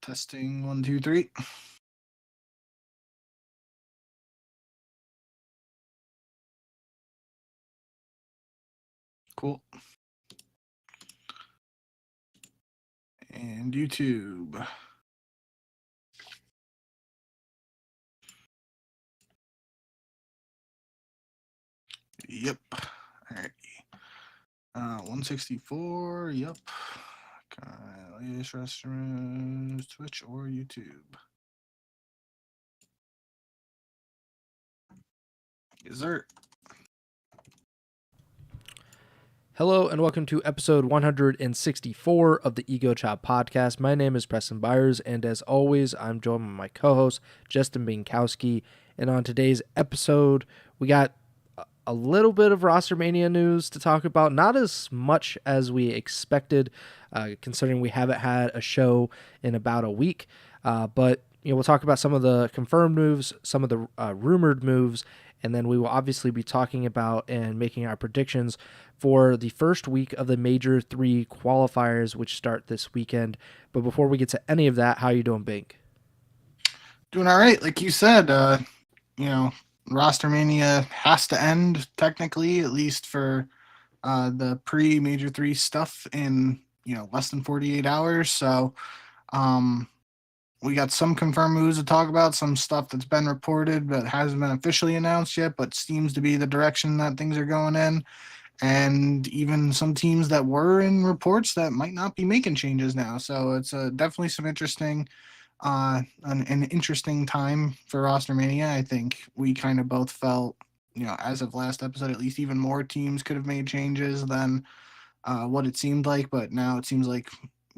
Testing 1, 2, 3. Cool. And YouTube. Yep. All right. 164. Yep. Latest restaurants, Twitch or YouTube. Yes, sir. Hello and welcome to episode 164 of the Ego Chall Podcast. My name is Preston Byers, and as always, I'm joined by my co-host, Justin Binkowski. And on today's episode, we got a little bit of ROSTERMANIA news to talk about. Not as much as we expected, considering we haven't had a show in about a week. But we'll talk about some of the confirmed moves, some of the rumored moves, and then we will obviously be talking about and making our predictions for the first week of the Major 3 qualifiers, which start this weekend. But before we get to any of that, how are you doing, Bink? Doing all right. Like you said, ROSTERMANIA has to end, technically, at least for the pre-Major 3 stuff in, less than 48 hours. So we got some confirmed moves to talk about, some stuff that's been reported but hasn't been officially announced yet, but seems to be the direction that things are going in. And even some teams that were in reports that might not be making changes now. So it's definitely some interesting, an interesting time for ROSTERMANIA. I think we kind of both felt, as of last episode, at least even more teams could have made changes than what it seemed like. But now it seems like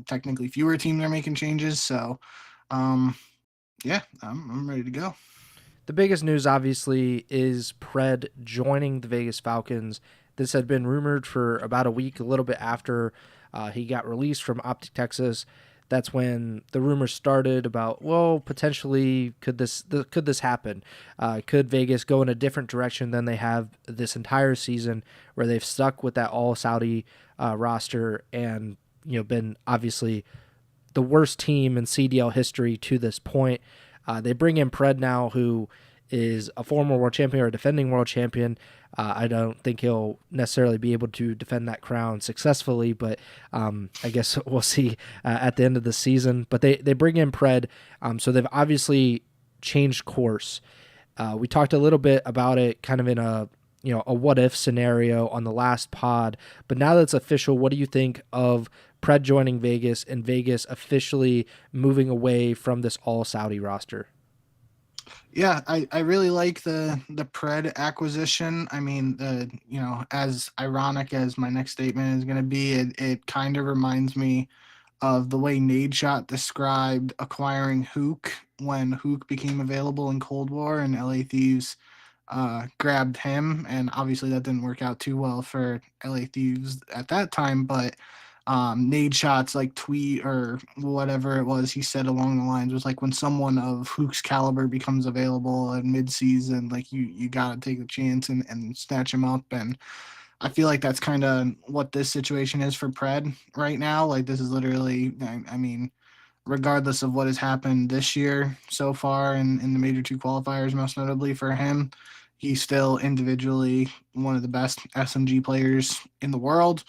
technically fewer teams are making changes. So, yeah, I'm ready to go. The biggest news, obviously, is PRED joining the Vegas Falcons. This had been rumored for about a week, a little bit after he got released from OpTic Texas. That's when the rumors started about, well, potentially could this happen? Could Vegas go in a different direction than they have this entire season, where they've stuck with that all Saudi roster and been obviously the worst team in CDL history to this point. They bring in PRED now, who is a former world champion or a defending world champion. I don't think he'll necessarily be able to defend that crown successfully, but I guess we'll see at the end of the season. But they bring in PRED, so they've obviously changed course. We talked a little bit about it kind of in a what-if scenario on the last pod, but now that it's official, what do you think of PRED joining Vegas and Vegas officially moving away from this all-Saudi roster? Yeah, I really like the PRED acquisition. I mean, as ironic as my next statement is going to be, it kind of reminds me of the way Nadeshot described acquiring Hook when Hook became available in Cold War and LA Thieves grabbed him. And obviously that didn't work out too well for LA Thieves at that time, but Nadeshot's like tweet or whatever it was he said along the lines was like, when someone of Hook's caliber becomes available in mid-season, like you gotta take the chance and snatch him up. And I feel like that's kind of what this situation is for PRED right now. Like, this is literally, I mean, regardless of what has happened this year so far in the Major 2 qualifiers, most notably for him, he's still individually one of the best SMG players in the world.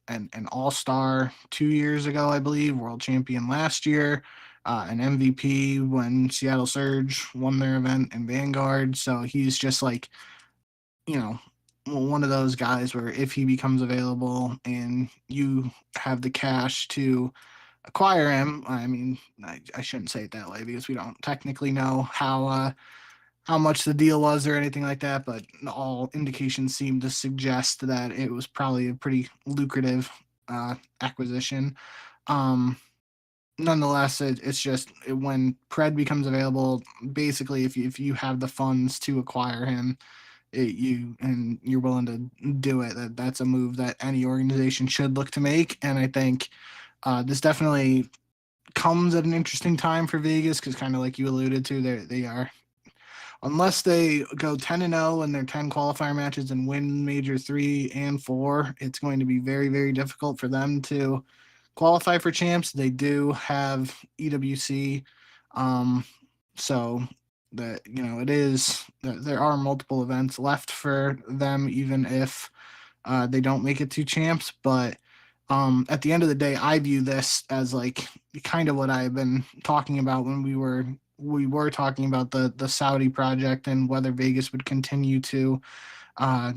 And an all-star 2 years ago, I believe, world champion last year, an MVP when Seattle Surge won their event in Vanguard. So he's just like, one of those guys where if he becomes available and you have the cash to acquire him, I mean, I shouldn't say it that way because we don't technically know how much the deal was or anything like that, but all indications seem to suggest that it was probably a pretty lucrative acquisition. Nonetheless, it's just when PRED becomes available, basically, if you have the funds to acquire him, you're willing to do it, that's a move that any organization should look to make. And I think this definitely comes at an interesting time for Vegas because, kind of like you alluded to, they are, unless they go 10-0 in their 10 qualifier matches and win Major 3 and 4, it's going to be very, very difficult for them to qualify for champs. They do have EWC, so that it is there are multiple events left for them, even if they don't make it to champs. But at the end of the day, I view this as like kind of what I've been talking about when we were talking about the Saudi project and whether Vegas would continue to uh,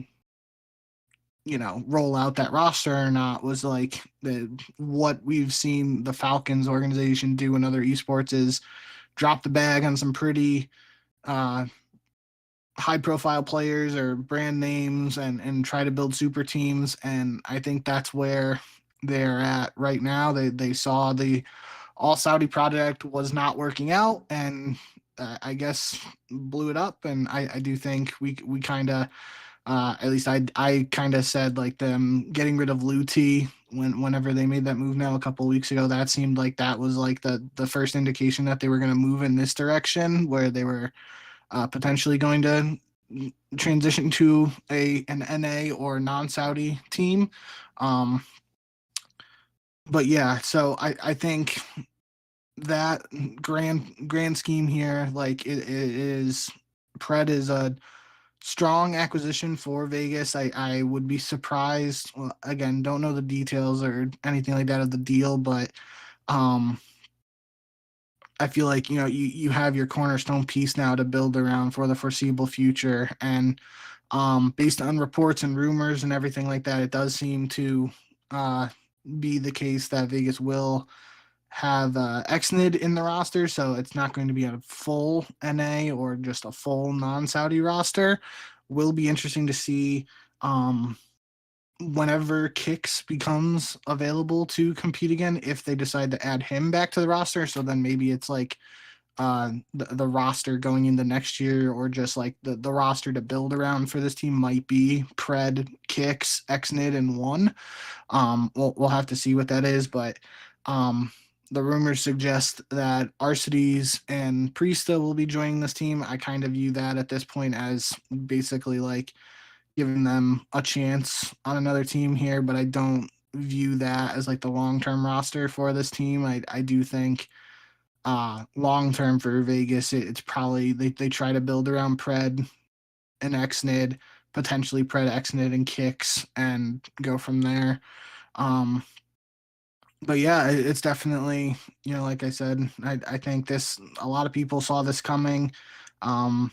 roll out that roster or not, was like what we've seen the Falcons organization do in other esports is drop the bag on some pretty uh, high profile players or brand names and try to build super teams. And I think that's where they're at right now. They saw the all Saudi project was not working out, and I guess blew it up. And I do think we kind of at least I kind of said like them getting rid of Luti whenever they made that move now a couple of weeks ago. That seemed like that was like the first indication that they were going to move in this direction, where they were potentially going to transition to an NA or non-Saudi team. But yeah, so I think that grand scheme here, like it is PRED is a strong acquisition for Vegas. I would be surprised. Well, again, don't know the details or anything like that of the deal, but um, I feel like you have your cornerstone piece now to build around for the foreseeable future. And based on reports and rumors and everything like that, it does seem to be the case that Vegas will have XNID in the roster, so it's not going to be a full NA or just a full non-Saudi roster. Will be interesting to see whenever Kicks becomes available to compete again, if they decide to add him back to the roster. So then maybe it's like the roster going into next year, or just like the roster to build around for this team might be PRED, Kicks, XNID, and one. We'll have to see what that is, but the rumors suggest that Arcides and Priesta will be joining this team. I kind of view that at this point as basically like giving them a chance on another team here, but I don't view that as like the long-term roster for this team. I do think long-term for Vegas, it's probably they try to build around PRED and XNID, potentially PRED, XNID, and Kicks, and go from there. But yeah, it's definitely, like I said, I think a lot of people saw this coming. I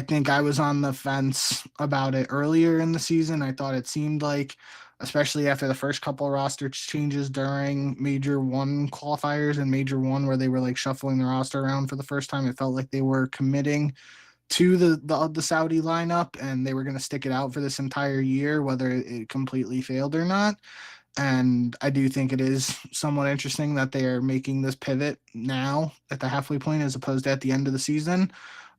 think I was on the fence about it earlier in the season. I thought it seemed like, especially after the first couple of roster changes during Major 1 qualifiers and Major 1, where they were like shuffling the roster around for the first time, it felt like they were committing to the Saudi lineup, and they were going to stick it out for this entire year, whether it completely failed or not. And I do think it is somewhat interesting that they are making this pivot now at the halfway point as opposed to at the end of the season.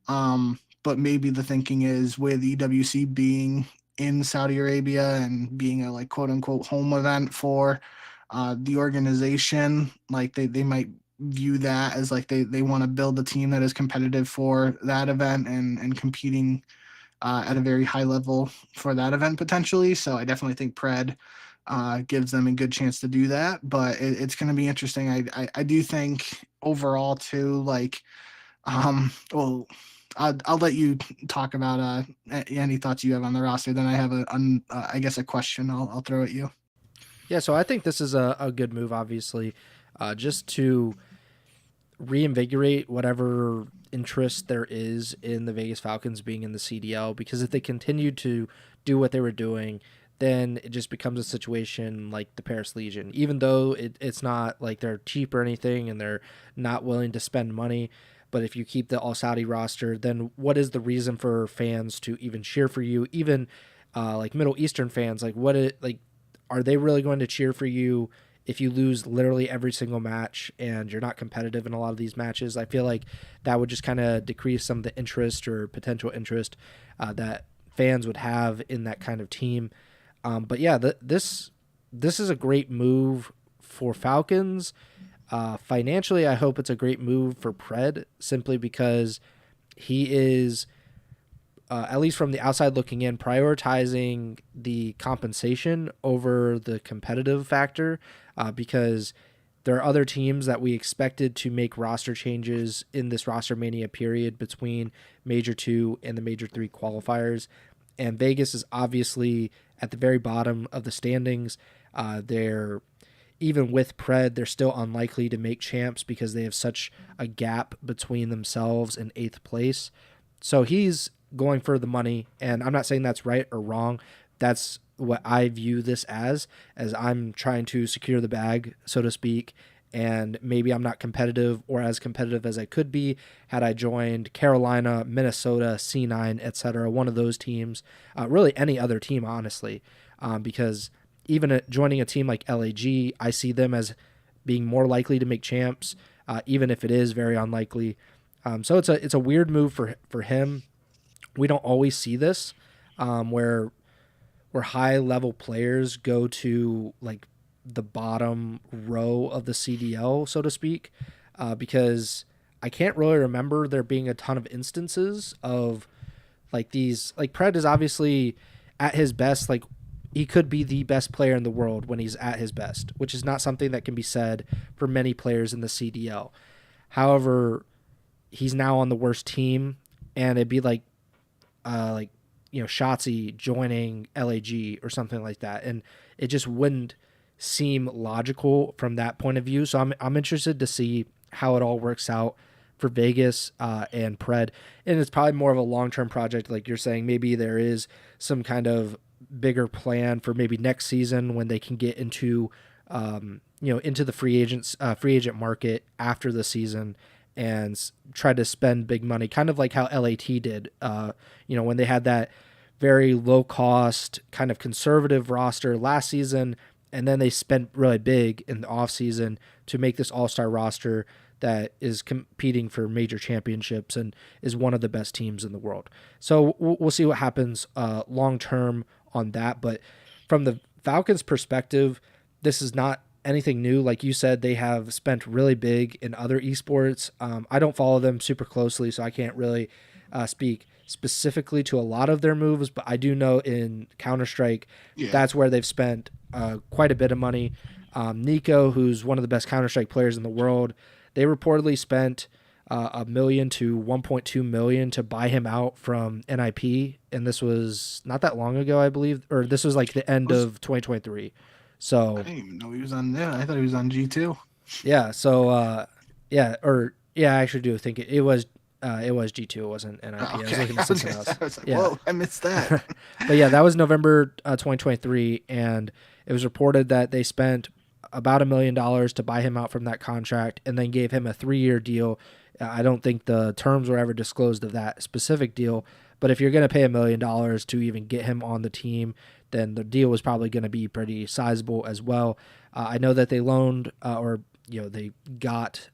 But maybe the thinking is, with EWC being in Saudi Arabia and being a like quote unquote home event for the organization, like they might view that as like they want to build a team that is competitive for that event and competing at a very high level for that event potentially. So I definitely think PRED gives them a good chance to do that. But it's going to be interesting. I do think overall too, like, well, I'll let you talk about any thoughts you have on the roster. Then I have I guess a question I'll throw at you. Yeah, so I think this is a good move, obviously, just to reinvigorate whatever interest there is in the Vegas Falcons being in the CDL, because if they continue to do what they were doing, then it just becomes a situation like the Paris Legion. Even though it's not like they're cheap or anything and they're not willing to spend money, but if you keep the All-Saudi roster, then what is the reason for fans to even cheer for you? Even like Middle Eastern fans, like are they really going to cheer for you if you lose literally every single match and you're not competitive in a lot of these matches? I feel like that would just kind of decrease some of the interest or potential interest that fans would have in that kind of team. But yeah, this is a great move for Falcons. Financially, I hope it's a great move for PRED, simply because he is at least from the outside looking in, prioritizing the compensation over the competitive factor, because there are other teams that we expected to make roster changes in this ROSTERMANIA period between Major 2 and the Major 3 qualifiers. And Vegas is obviously at the very bottom of the standings. They're even with PRED, they're still unlikely to make champs because they have such a gap between themselves and 8th place. So he's going for the money, and I'm not saying that's right or wrong. That's what I view this as I'm trying to secure the bag, so to speak, and maybe I'm not competitive or as competitive as I could be had I joined Carolina, Minnesota, C9, etc., one of those teams, really any other team, honestly, because even joining a team like LAG, I see them as being more likely to make champs, even if it is very unlikely. So it's a weird move for him. We don't always see this, where high level players go to like the bottom row of the CDL, so to speak, because I can't really remember there being a ton of instances of like these. Like PRED is obviously at his best. Like he could be the best player in the world when he's at his best, which is not something that can be said for many players in the CDL. However, he's now on the worst team, and it'd be like Shotzi joining LAG or something like that, and it just wouldn't seem logical from that point of view. So I'm interested to see how it all works out for Vegas and PRED, and it's probably more of a long-term project, like you're saying. Maybe there is some kind of bigger plan for maybe next season when they can get into into the free agent market after the season and try to spend big money, kind of like how LAT did, when they had that very low cost kind of conservative roster last season. And then they spent really big in the off season to make this all-star roster that is competing for major championships and is one of the best teams in the world. So we'll see what happens long-term on that. But from the Falcons perspective, this is not anything new. Like you said, they have spent really big in other esports. I don't follow them super closely, so I can't really speak specifically to a lot of their moves, but I do know in Counter-Strike, that's where they've spent quite a bit of money. Nico, who's one of the best Counter-Strike players in the world, they reportedly spent $1 million to $1.2 million to buy him out from NIP, and this was not that long ago, I believe, or this was like the end of 2023. So I didn't even know he was on there. I thought he was on G2. Yeah. So I actually do think it was G2. It wasn't NIP. Okay. I was looking at something else. I was like, whoa, I missed that. But yeah, that was November 2023, and it was reported that they spent about $1 million to buy him out from that contract, and then gave him a 3-year deal. I don't think the terms were ever disclosed of that specific deal, but if you're going to pay $1 million to even get him on the team, then the deal was probably going to be pretty sizable as well. I know that they loaned they got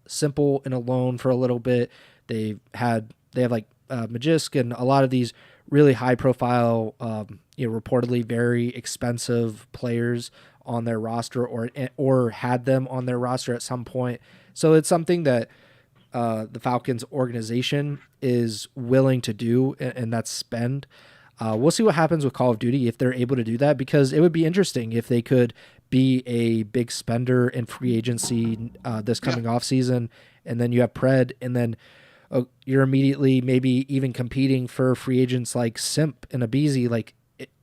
Simple in a loan for a little bit. They have like Magisk and a lot of these really high profile, reportedly very expensive players on their roster or had them on their roster at some point. So it's something that the Falcons organization is willing to do, and that's spend. We'll see what happens with Call of Duty if they're able to do that, because it would be interesting if they could be a big spender in free agency this coming off season, and then you have PRED, and then you're immediately maybe even competing for free agents like Simp and Abizi. Like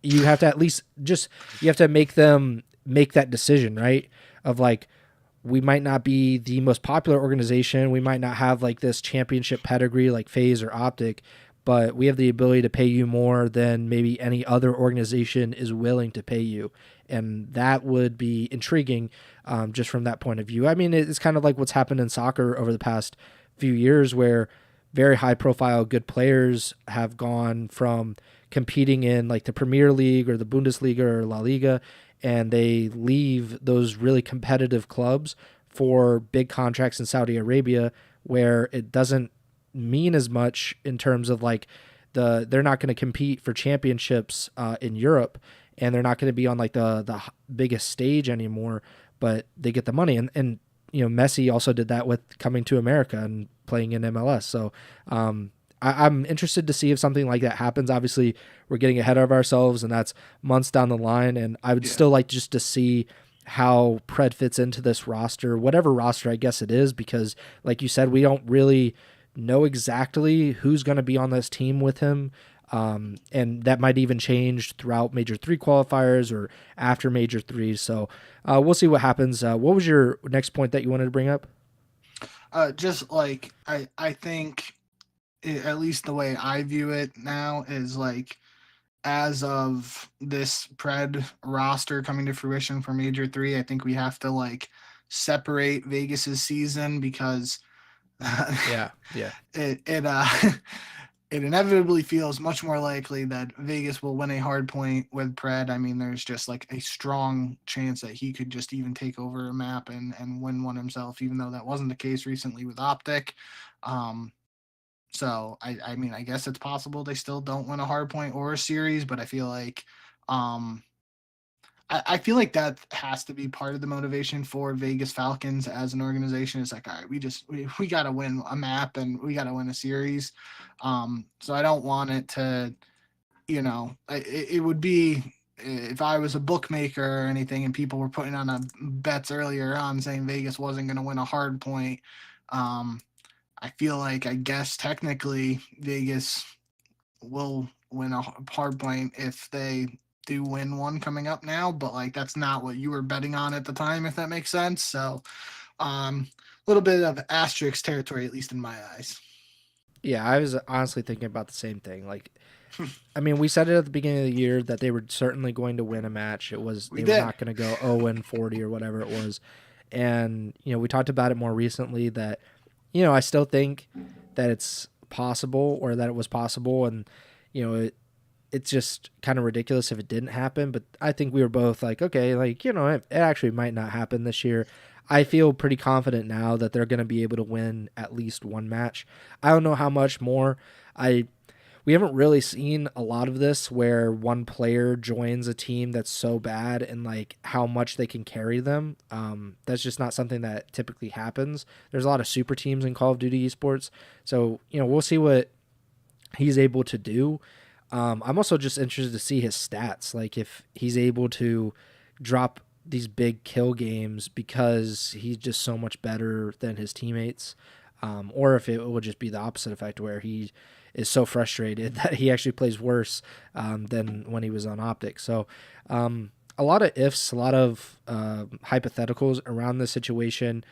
you have to at least you have to make them make that decision, right? Of like, we might not be the most popular organization, we might not have like this championship pedigree like FaZe or OpTic, but we have the ability to pay you more than maybe any other organization is willing to pay you. And that would be intriguing just from that point of view. I mean, it's kind of like what's happened in soccer over the past few years, where very high profile good players have gone from competing in like the Premier League or the Bundesliga or La Liga, and they leave those really competitive clubs for big contracts in Saudi Arabia, where it doesn't mean as much in terms of like they're not going to compete for championships in Europe, and they're not going to be on like the biggest stage anymore, but they get the money. And Messi also did that with coming to America and playing in MLS. So I'm interested to see if something like that happens. Obviously, we're getting ahead of ourselves, and that's months down the line. And I would still like just to see how PRED fits into this roster, whatever roster I guess it is, because like you said, we don't really know exactly who's going to be on this team with him. And that might even change throughout Major 3 qualifiers or after Major 3. So we'll see what happens. What was your next point that you wanted to bring up? Just like I think at least the way I view it now is like as of this PRED roster coming to fruition for Major 3, I think we have to like separate Vegas's season because Yeah. it it inevitably feels much more likely that Vegas will win a hard point with PRED. I mean, there's just like a strong chance that he could just even take over a map and win one himself, even though that wasn't the case recently with OpTic. So I mean, I guess it's possible they still don't win a hard point or a series, but I feel like I feel like that has to be part of the motivation for Vegas Falcons as an organization. It's like, all right, we got to win a map and we got to win a series. So I don't want it to, it would be if I was a bookmaker or anything and people were putting on bets earlier on saying Vegas wasn't going to win a hard point. I feel like I guess technically Vegas will win a hard point if they do win one coming up now, but like that's not what you were betting on at the time, if that makes sense. So a little bit of asterisk territory, at least in my eyes. Yeah, I was honestly thinking about the same thing. Like, I mean, we said it at the beginning of the year that they were certainly going to win a match. It was they were not going to go 0-40 or whatever it was. And, we talked about it more recently that, I still think that it's possible or that it was possible. And, it's just kind of ridiculous if it didn't happen. But I think we were both like, okay, like, it actually might not happen this year. I feel pretty confident now that they're going to be able to win at least one match. I don't know how much more. We haven't really seen a lot of this where one player joins a team that's so bad and like how much they can carry them. That's just not something that typically happens. There's a lot of super teams in Call of Duty esports. So, we'll see what he's able to do. I'm also just interested to see his stats. Like if he's able to drop these big kill games because he's just so much better than his teammates, or if it will just be the opposite effect where he is so frustrated that he actually plays worse than when he was on OpTic. So a lot of ifs, a lot of hypotheticals around this situation.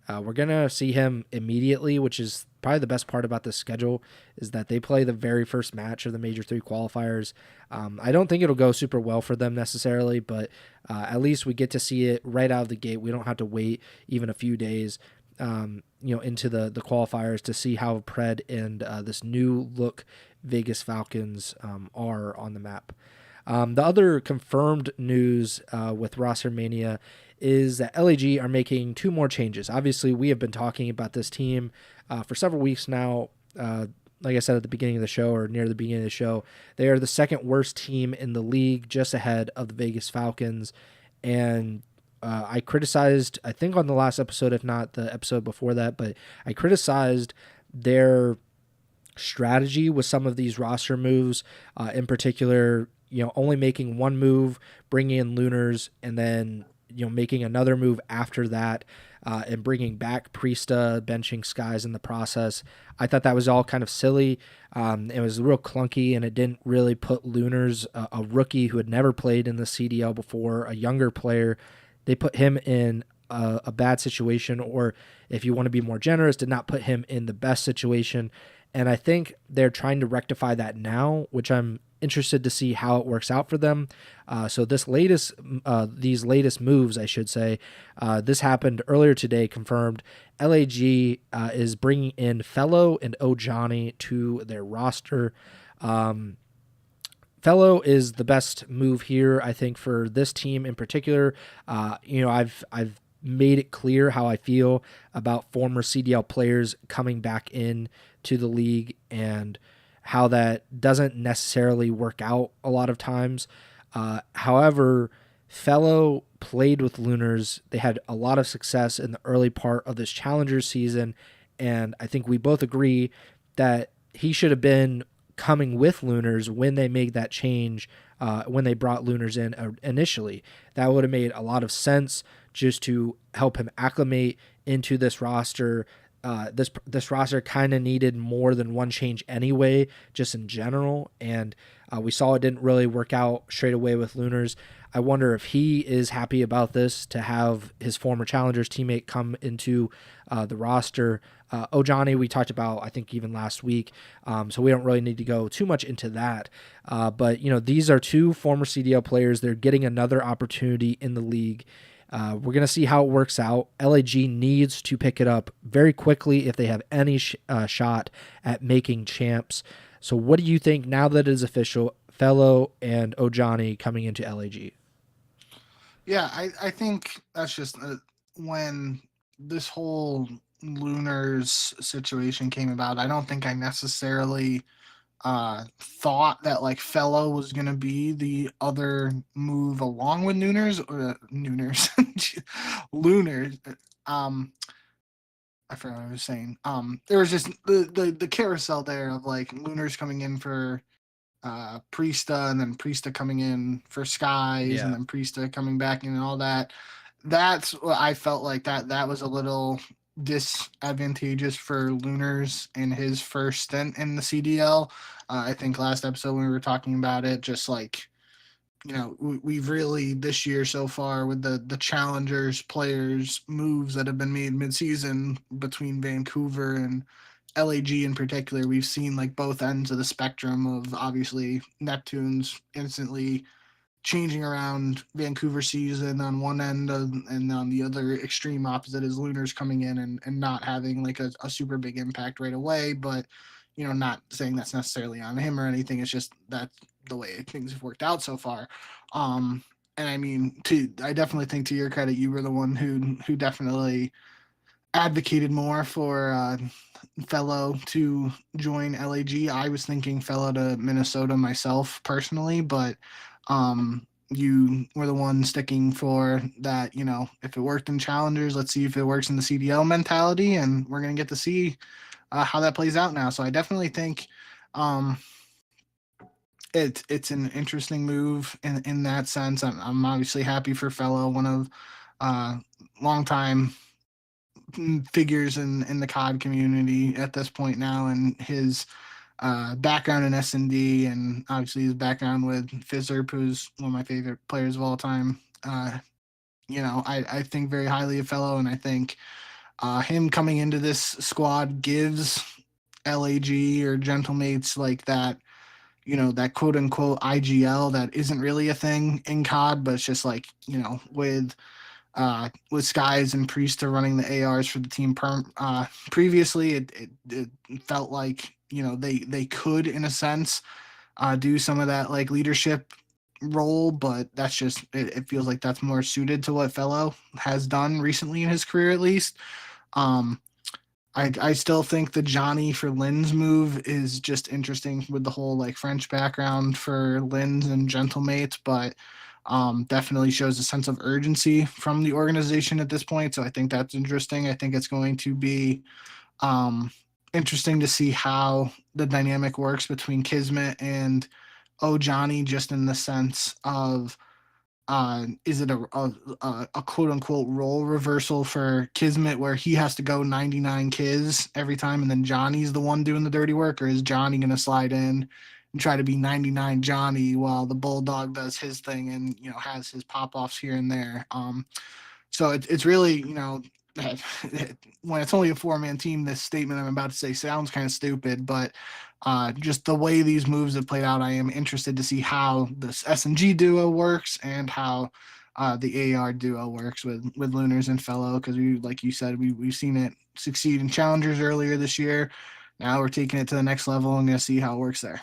We're going to see him immediately, which is probably the best part about this schedule, is that they play the very first match of the Major 3 qualifiers. I don't think it'll go super well for them necessarily, but at least we get to see it right out of the gate. We don't have to wait even a few days into the qualifiers to see how PRED and this new look Vegas Falcons are on the map. The other confirmed news with ROSTERMANIA is that LAG are making 2 more changes. Obviously, we have been talking about this team for several weeks now. Like I said at the beginning of the show or near the beginning of the show, they are the second worst team in the league, just ahead of the Vegas Falcons. And I criticized, I think on the last episode, if not the episode before that, but I criticized their strategy with some of these roster moves, in particular, only making one move, bringing in Lunars, and then making another move after that, and bringing back Priesta, benching Skies in the process. I thought that was all kind of silly. It was real clunky, and it didn't really put Lunars, a rookie who had never played in the CDL before, a younger player, they put him in a bad situation, or if you want to be more generous, did not put him in the best situation. And I think they're trying to rectify that now, which I'm interested to see how it works out for them. So these latest moves, I should say, this happened earlier today, confirmed. LAG is bringing in Fellow and Ojani to their roster. Fellow is the best move here, I think, for this team in particular. I've made it clear how I feel about former CDL players coming back in to the league and how that doesn't necessarily work out a lot of times. However, Fellow played with Lunars. They had a lot of success in the early part of this Challenger season, and I think we both agree that he should have been coming with Lunars when they made that change, when they brought Lunars in initially. That would have made a lot of sense just to help him acclimate into this roster. This roster kind of needed more than one change anyway, just in general, and we saw it didn't really work out straight away with Lunars. I wonder if he is happy about this, to have his former Challengers teammate come into the roster. Ojani, we talked about, I think, even last week, so we don't really need to go too much into that. But, these are two former CDL players. They're getting another opportunity in the league. We're going to see how it works out. LAG needs to pick it up very quickly if they have any shot at making champs. So what do you think now that it is official, Fellow and Ojani coming into LAG? Yeah, I think that's just when this whole Lunars situation came about. I don't think I necessarily thought that like Fellow was gonna be the other move along with Nooners or Nooners, Lunars. Um, I forgot what I was saying. There was just the carousel there of like Lunars coming in for Priesta, and then Priesta coming in for Skies, and then Priesta coming back in and all that. That's what I felt like that was a little disadvantageous for Lunars in his first stint in the CDL. I think last episode when we were talking about it, just like we've really this year so far with the challengers players moves that have been made midseason between Vancouver and LAG in particular, we've seen like both ends of the spectrum of obviously Neptune's instantly changing around Vancouver season on one end and on the other extreme opposite is Lunars coming in and not having like a super big impact right away. But, not saying that's necessarily on him or anything. It's just that's the way things have worked out so far. And I mean, I definitely think to your credit, you were the one who definitely advocated more for Fellow to join LAG. I was thinking Fellow to Minnesota myself personally, but you were the one sticking for that. If it worked in Challengers, let's see if it works in the CDL mentality, and we're gonna get to see how that plays out now. So I definitely think it's an interesting move in that sense. I'm obviously happy for Fellow, one of longtime figures in the COD community at this point now, and his background in S&D, and obviously his background with Fizzerp, who's one of my favorite players of all time. I think very highly of Fellow, and I think him coming into this squad gives LAG or Gentlemates like that, that quote unquote IGL that isn't really a thing in COD, but it's just like, with Skies and Priesta running the ARs for the team previously, it felt like they could in a sense do some of that like leadership role, but that's just it feels like that's more suited to what Fellow has done recently in his career at least. I still think the Johnny for Lynn's move is just interesting with the whole like French background for Lynn's and Gentlemates, but definitely shows a sense of urgency from the organization at this point. So I think that's interesting. I think it's going to be interesting to see how the dynamic works between Kismet and Johnny, just in the sense of is it a quote unquote role reversal for Kismet where he has to go 99 Kiz every time and then Johnny's the one doing the dirty work, or is Johnny going to slide in and try to be 99 Johnny while the Bulldog does his thing and has his pop-offs here and there? So it's really, when it's only a 4-man team, this statement I'm about to say sounds kind of stupid, but just the way these moves have played out, I am interested to see how this SMG duo works and how the AR duo works with Lunars and Fellow, because like you said, we've seen it succeed in Challengers earlier this year. Now we're taking it to the next level and going to see how it works there.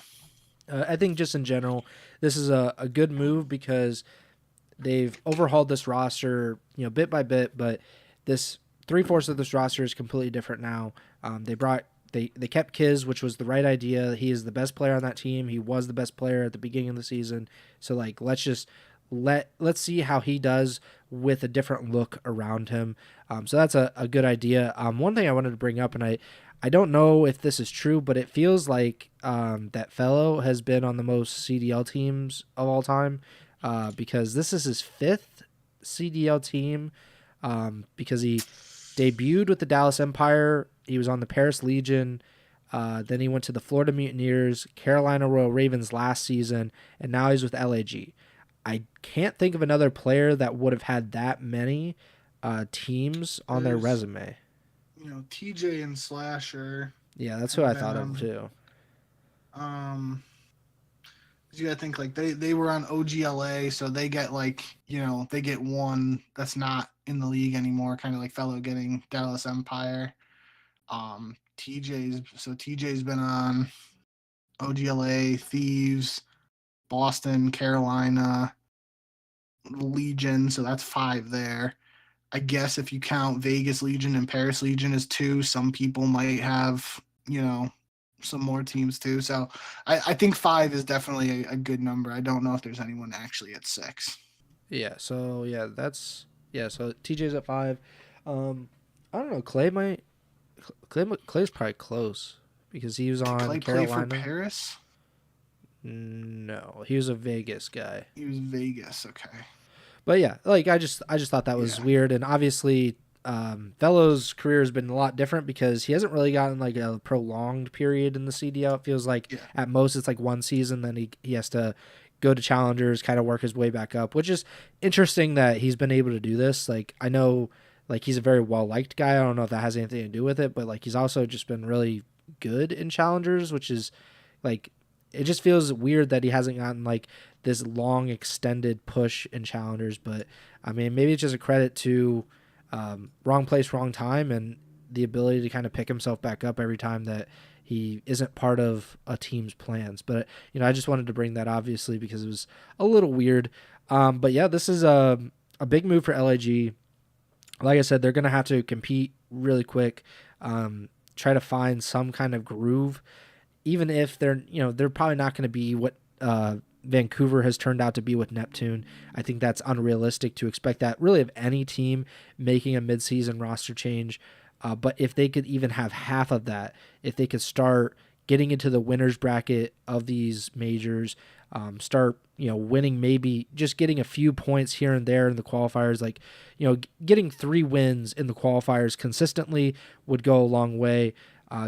I think just in general, this is a good move because they've overhauled this roster, bit by bit, but this 3/4 of this roster is completely different now. They kept Kiz, which was the right idea. He is the best player on that team. He was the best player at the beginning of the season. So like let's see how he does with a different look around him. So that's a good idea. One thing I wanted to bring up, and I I don't know if this is true, but it feels like that fellow has been on the most CDL teams of all time, because this is his 5th CDL team, because he debuted with the Dallas Empire. He was on the Paris Legion. Then he went to the Florida Mutineers, Carolina Royal Ravens last season, and now he's with LAG. I can't think of another player that would have had that many teams on their resume. TJ and Slasher. Yeah, that's who I thought of too. You gotta think like they were on OGLA, so they get they get one that's not in the league anymore, kind of like fellow getting Dallas Empire. TJ's been on OGLA, Thieves, Boston, Carolina, Legion, so that's 5 there. I guess if you count Vegas Legion and Paris Legion as 2, some people might have, some more teams too. So I think 5 is definitely a good number. I don't know if there's anyone actually at 6. Yeah, so so TJ's at 5. I don't know, Clay's probably close because he was on Clay Carolina. Play for Paris? No, he was a Vegas guy. He was Vegas, okay. But yeah, like I just thought that was weird, and obviously Velo's career has been a lot different because he hasn't really gotten like a prolonged period in the CDL. It feels like at most it's like 1 season, then he has to go to challengers, kind of work his way back up, which is interesting that he's been able to do this. Like I know like he's a very well-liked guy. I don't know if that has anything to do with it, but like he's also just been really good in challengers, which is like it just feels weird that he hasn't gotten like this long extended push in challengers. But I mean, maybe it's just a credit to wrong place, wrong time, and the ability to kind of pick himself back up every time that he isn't part of a team's plans. But I just wanted to bring that obviously because it was a little weird. But yeah, this is a big move for LAG. Like I said, they're going to have to compete really quick, try to find some kind of groove, even if they're probably not going to be what Vancouver has turned out to be with Neptune. I think that's unrealistic to expect that really of any team making a midseason roster change. But if they could even have half of that, if they could start getting into the winners bracket of these majors, start winning, maybe just getting a few points here and there in the qualifiers, like getting 3 wins in the qualifiers consistently would go a long way.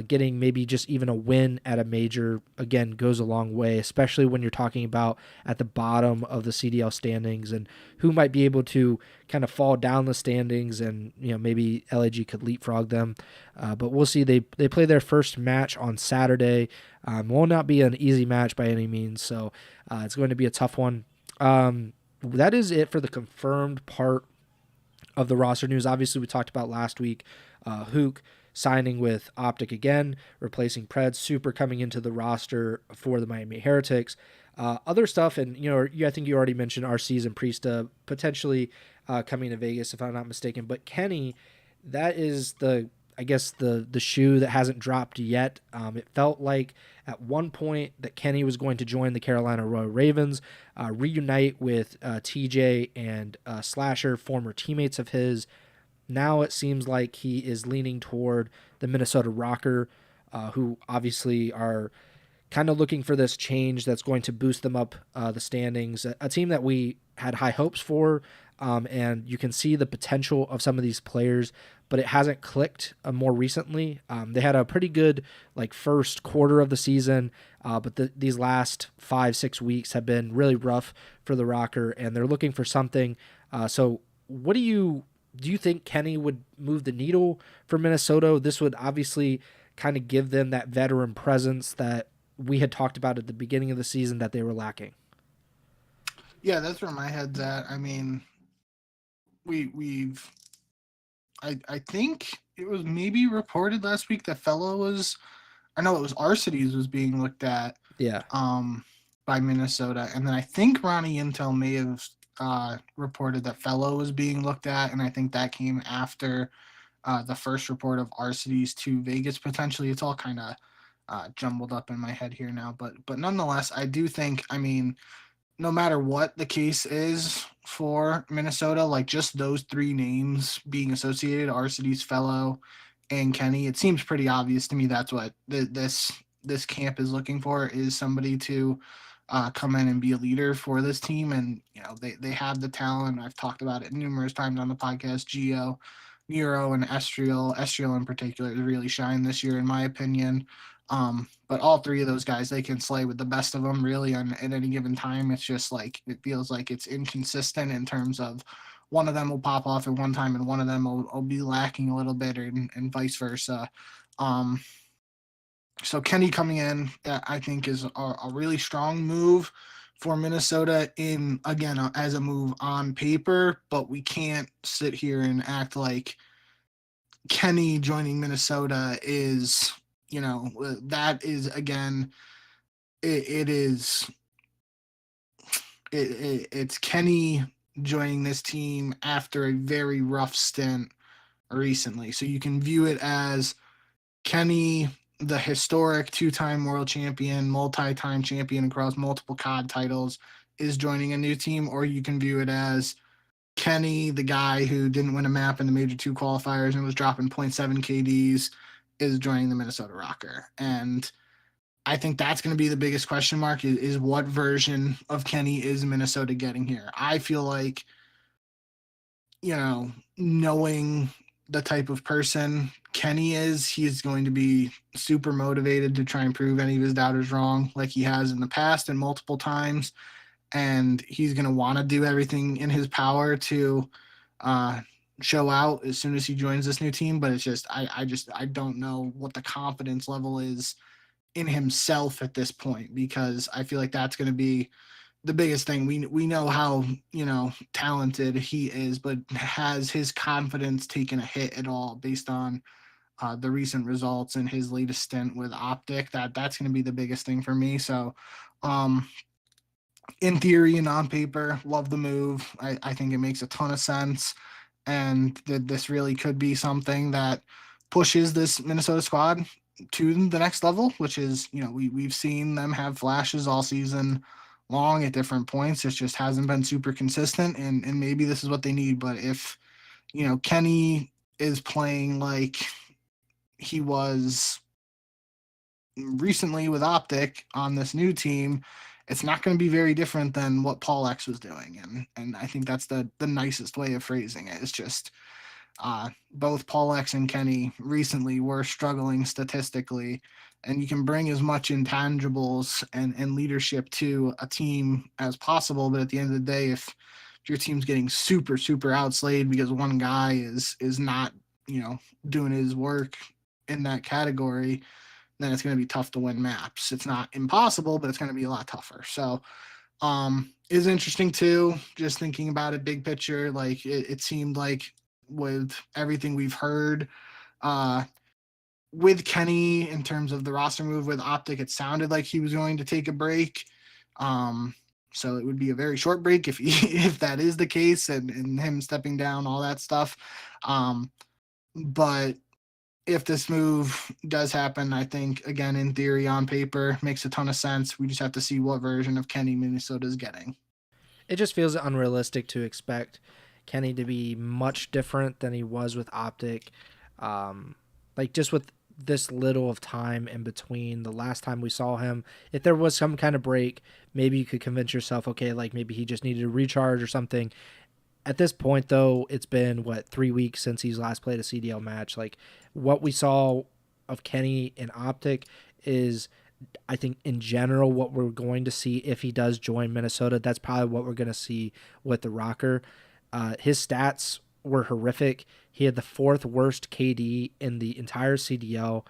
Getting maybe just even a win at a major, again, goes a long way, especially when you're talking about at the bottom of the CDL standings and who might be able to kind of fall down the standings, and maybe LAG could leapfrog them. But we'll see. They play their first match on Saturday. Will not be an easy match by any means, so it's going to be a tough one. That is it for the confirmed part of the roster news. Obviously, we talked about last week, Hook signing with OpTic again, replacing PRED, Super coming into the roster for the Miami Heretics. Other stuff, and I think you already mentioned RC's and Priesta potentially coming to Vegas, if I'm not mistaken. But Kenny, that is the shoe that hasn't dropped yet. It felt like at one point that Kenny was going to join the Carolina Royal Ravens, reunite with TJ and Slasher, former teammates of his. Now it seems like he is leaning toward the Minnesota Rocker, who obviously are kind of looking for this change that's going to boost them up the standings. A team that we had high hopes for, and you can see the potential of some of these players, but it hasn't clicked more recently. They had a pretty good first quarter of the season, but these last 5-6 weeks have been really rough for the Rocker, and they're looking for something. So what do you think Kenny would move the needle for Minnesota? This would obviously kind of give them that veteran presence that we had talked about at the beginning of the season that they were lacking. Yeah, that's where my head's at. I mean, I think it was maybe reported last week that it was Arcides was being looked at. Yeah. By Minnesota, and then I think Ronnie Intel may have reported that Fellow was being looked at, and I think that came after the first report of Arcides to Vegas potentially. It's all kind of jumbled up in my head here now, but nonetheless, I do think, I mean, no matter what the case is for Minnesota, just those 3 names being associated, Arcides, Fellow, and Kenny. It seems pretty obvious to me that's what this camp is looking for, is somebody to come in and be a leader for this team. And they have the talent. I've talked about it numerous times on the podcast. Gio, Nero, and Estriel in particular has really shined this year, in my opinion. But all three of those guys, they can slay with the best of them really at any given time. It's just like it feels like it's inconsistent in terms of one of them will pop off at one time and one of them will be lacking a little bit, and vice versa. Um, so Kenny coming in, I think, is a really strong move for Minnesota again, as a move on paper, but we can't sit here and act like Kenny joining Minnesota is, that is, again, it is, it's Kenny joining this team after a very rough stint recently. So you can view it as Kenny, the historic two-time world champion, multi-time champion across multiple COD titles, is joining a new team, or you can view it as Kenny, the guy who didn't win a map in the Major 2 qualifiers and was dropping .7 KDs, is joining the Minnesota Rocker. And I think that's going to be the biggest question mark, is what version of Kenny is Minnesota getting here. I feel like, knowing the type of person Kenny is, he's going to be super motivated to try and prove any of his doubters wrong, like he has in the past and multiple times. And he's going to want to do everything in his power to show out as soon as he joins this new team. But it's just, I don't know what the confidence level is in himself at this point, because I feel like that's going to be the biggest thing. We know how, talented he is, but has his confidence taken a hit at all based on the recent results and his latest stint with OpTic? That's going to be the biggest thing for me. So, in theory and on paper, love the move. I think it makes a ton of sense, and that this really could be something that pushes this Minnesota squad to the next level, which is, we've seen them have flashes all season long at different points. It just hasn't been super consistent, and maybe this is what they need. But if, Kenny is playing like he was recently with OpTic on this new team, it's not going to be very different than what Paul X was doing. And I think that's the nicest way of phrasing it. It's just both Paul X and Kenny recently were struggling statistically, and you can bring as much intangibles and leadership to a team as possible. But at the end of the day, if your team's getting super, super outslayed because one guy is not, doing his work in that category, then it's going to be tough to win maps. It's not impossible, but it's going to be a lot tougher. So is interesting too, just thinking about it big picture. Like it seemed like with everything we've heard with Kenny in terms of the roster move with OpTic, it sounded like he was going to take a break. So it would be a very short break if if that is the case, and him stepping down, all that stuff. But if this move does happen, I think, again, in theory, on paper, makes a ton of sense. We just have to see what version of Kenny Minnesota is getting. It just feels unrealistic to expect Kenny to be much different than he was with OpTic. Like, just with this little of time in between the last time we saw him, if there was some kind of break, maybe you could convince yourself, okay, like maybe he just needed a recharge or something. At this point, though, it's been, 3 weeks since he's last played a CDL match. Like, what we saw of Kenny in OpTic is, I think, in general, what we're going to see if he does join Minnesota. That's probably what we're going to see with the Rocker. His stats were horrific. He had the 4th worst KD in the entire CDL.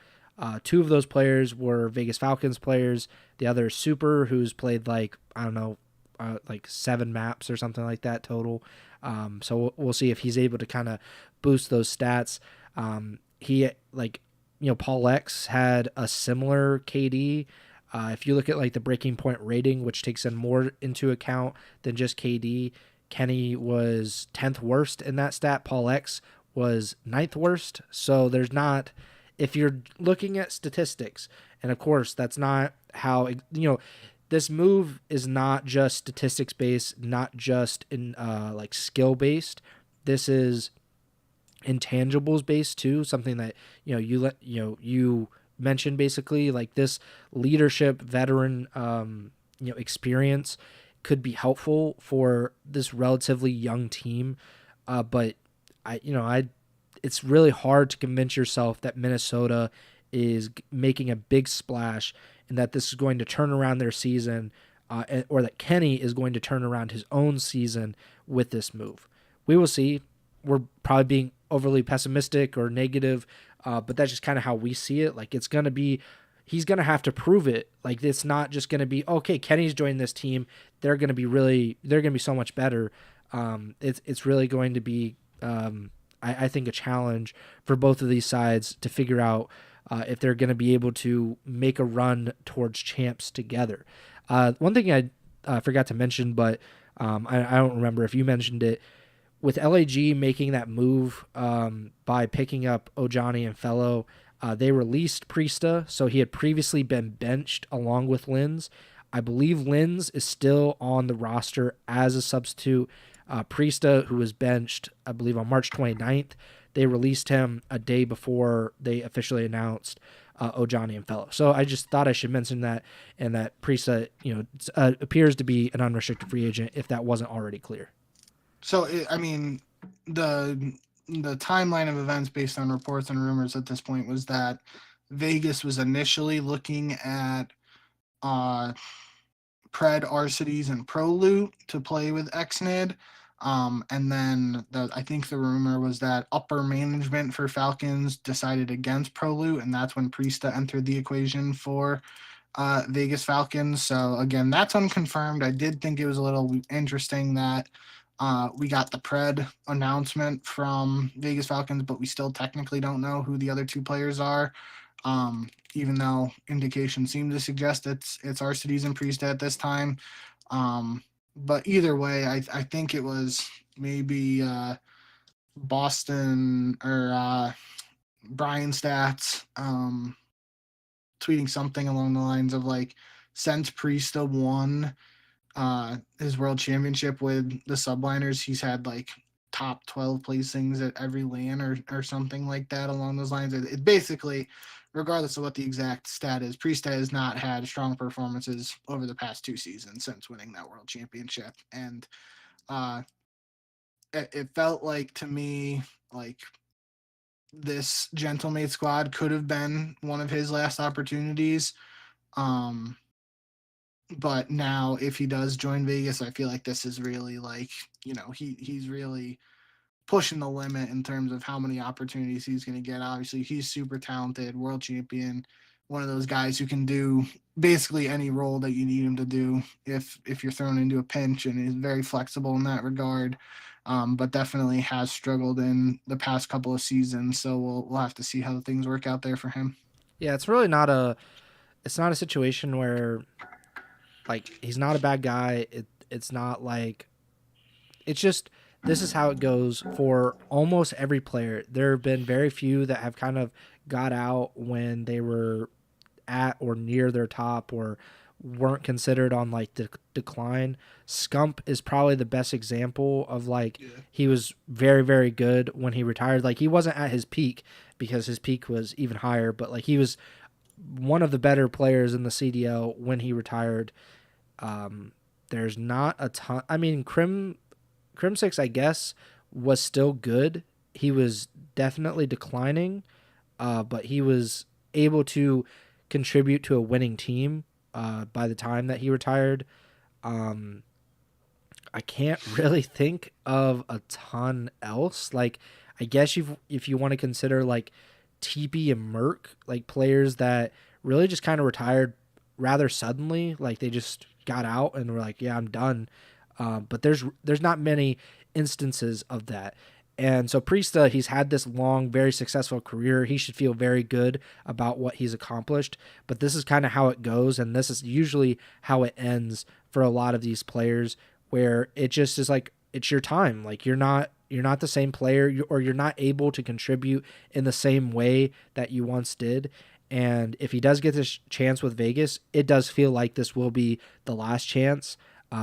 2 of those players were Vegas Falcons players. The other is Super, who's played like 7 maps or something like that total. So we'll see if he's able to kind of boost those stats. Paul X had a similar KD. If you look at like the breaking point rating, which takes in more into account than just KD, Kenny was 10th worst in that stat. Paul X was 9th worst. So there's not, if you're looking at statistics, and of course that's not how, this move is not just statistics based, not just in skill based. This is intangibles based too, something that you mentioned, basically like this leadership, veteran experience could be helpful for this relatively young team. But I it's really hard to convince yourself that Minnesota is making a big splash and that this is going to turn around their season, or that Kenny is going to turn around his own season with this move. We will see. We're probably being overly pessimistic or negative, but that's just kind of how we see it. Like, it's going to be, he's going to have to prove it. Like, it's not just going to be, okay, Kenny's joined this team, they're going to be so much better. It's really going to be, I think, a challenge for both of these sides to figure out if they're going to be able to make a run towards champs together. One thing I forgot to mention, but I don't remember if you mentioned it, with LAG making that move by picking up Ojani and Fellow, they released Priesta, so he had previously been benched along with Linz. I believe Linz is still on the roster as a substitute. Priesta, who was benched, I believe, on March 29th, they released him a day before they officially announced Ojani and Fellow. So I just thought I should mention that, and that Priesta, appears to be an unrestricted free agent, if that wasn't already clear. So, the timeline of events based on reports and rumors at this point was that Vegas was initially looking at PRED, RCDs, and ProLoot to play with XNID. And then I think the rumor was that upper management for Falcons decided against ProLoot, and that's when Priesta entered the equation for Vegas Falcons. So again, that's unconfirmed. I did think it was a little interesting that we got the PRED announcement from Vegas Falcons, but we still technically don't know who the other two players are, even though indications seem to suggest it's RCDs and Priesta at this time. But either way, I think it was maybe Boston or Brian Stats tweeting something along the lines of like, since Priesta won his world championship with the subliners, he's had like top 12 placings at every LAN or something like that along those lines. It basically, regardless of what the exact stat is, Priesta has not had strong performances over the past 2 seasons since winning that world championship. And it felt like, to me, like this Gentlemate squad could have been one of his last opportunities. But now, if he does join Vegas, I feel like this is really like, he's really pushing the limit in terms of how many opportunities he's going to get. Obviously, he's super talented, world champion, one of those guys who can do basically any role that you need him to do if you're thrown into a pinch, and is very flexible in that regard. But definitely has struggled in the past couple of seasons. So we'll have to see how things work out there for him. Yeah, it's really not a situation where, like, he's not a bad guy. It's not like, it's just, this is how it goes for almost every player. There have been very few that have kind of got out when they were at or near their top, or weren't considered on like the decline. Scump is probably the best example of like, he was very, very good when he retired. Like, he wasn't at his peak, because his peak was even higher, but like, he was one of the better players in the CDL when he retired. There's not a ton. I mean, Crimsix, I guess, was still good. He was definitely declining, but he was able to contribute to a winning team by the time that he retired. I can't really think of a ton else. Like, I guess if you want to consider like TP and Merc, like players that really just kind of retired rather suddenly, like they just got out and were like, yeah, I'm done. But there's not many instances of that. And so Priesta, he's had this long, very successful career. He should feel very good about what he's accomplished. But this is kind of how it goes, and this is usually how it ends for a lot of these players, where it just is like, it's your time. Like, you're not the same player, or you're not able to contribute in the same way that you once did. And if he does get this chance with Vegas, it does feel like this will be the last chance.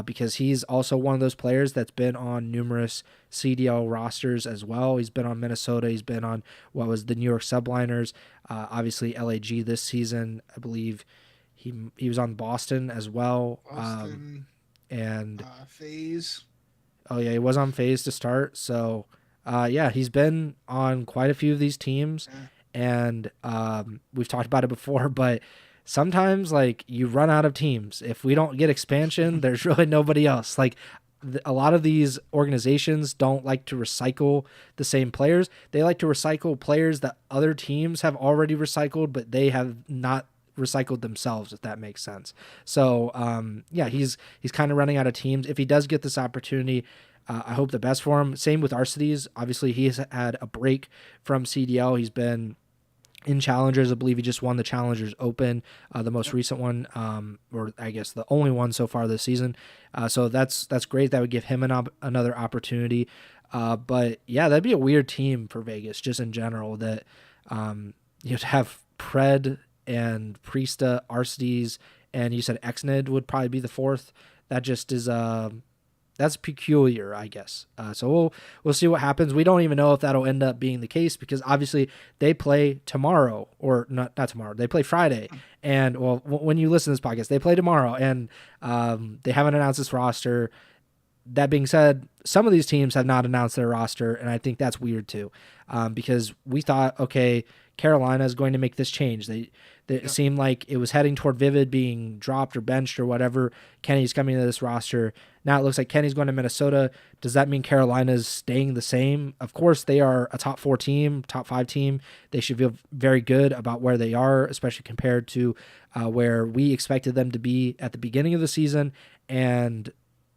because he's also one of those players that's been on numerous CDL rosters as well. He's been on Minnesota. He's been on what was the New York Subliners, obviously LAG this season. I believe he was on Boston as well. Boston, And Phase. oh yeah, he was on Phase to start. So yeah, he's been on quite a few of these teams, and we've talked about it before, but sometimes like you run out of teams. If we don't get expansion, there's really nobody else. Like a lot of these organizations don't like to recycle the same players. They like to recycle players that other teams have already recycled, but they have not recycled themselves, if that makes sense. So yeah, he's kind of running out of teams. If he does get this opportunity, I hope the best for him. Same with Arcides. Obviously, he's had a break from CDL. He's been in Challengers. I believe he just won the Challengers Open, the most recent one, or I guess the only one so far this season. So that's great. That would give him another opportunity. But yeah, that'd be a weird team for Vegas, just in general. That you'd have Pred and Priesta, Arcides, and you said Exnid would probably be the fourth. That just is that's peculiar, I guess. So we'll see what happens. We don't even know if that'll end up being the case, because obviously they play tomorrow, or not tomorrow. They play Friday, and well, when you listen to this podcast, they play tomorrow, and they haven't announced this roster. That being said, some of these teams have not announced their roster, and I think that's weird too, because we thought, okay, Carolina is going to make this change. It seemed like it was heading toward Vivid being dropped or benched or whatever. Kenny's coming to this roster. Now it looks like Kenny's going to Minnesota. Does that mean Carolina's staying the same? Of course, they are a top 4 team, top 5 team. They should feel very good about where they are, especially compared to where we expected them to be at the beginning of the season. And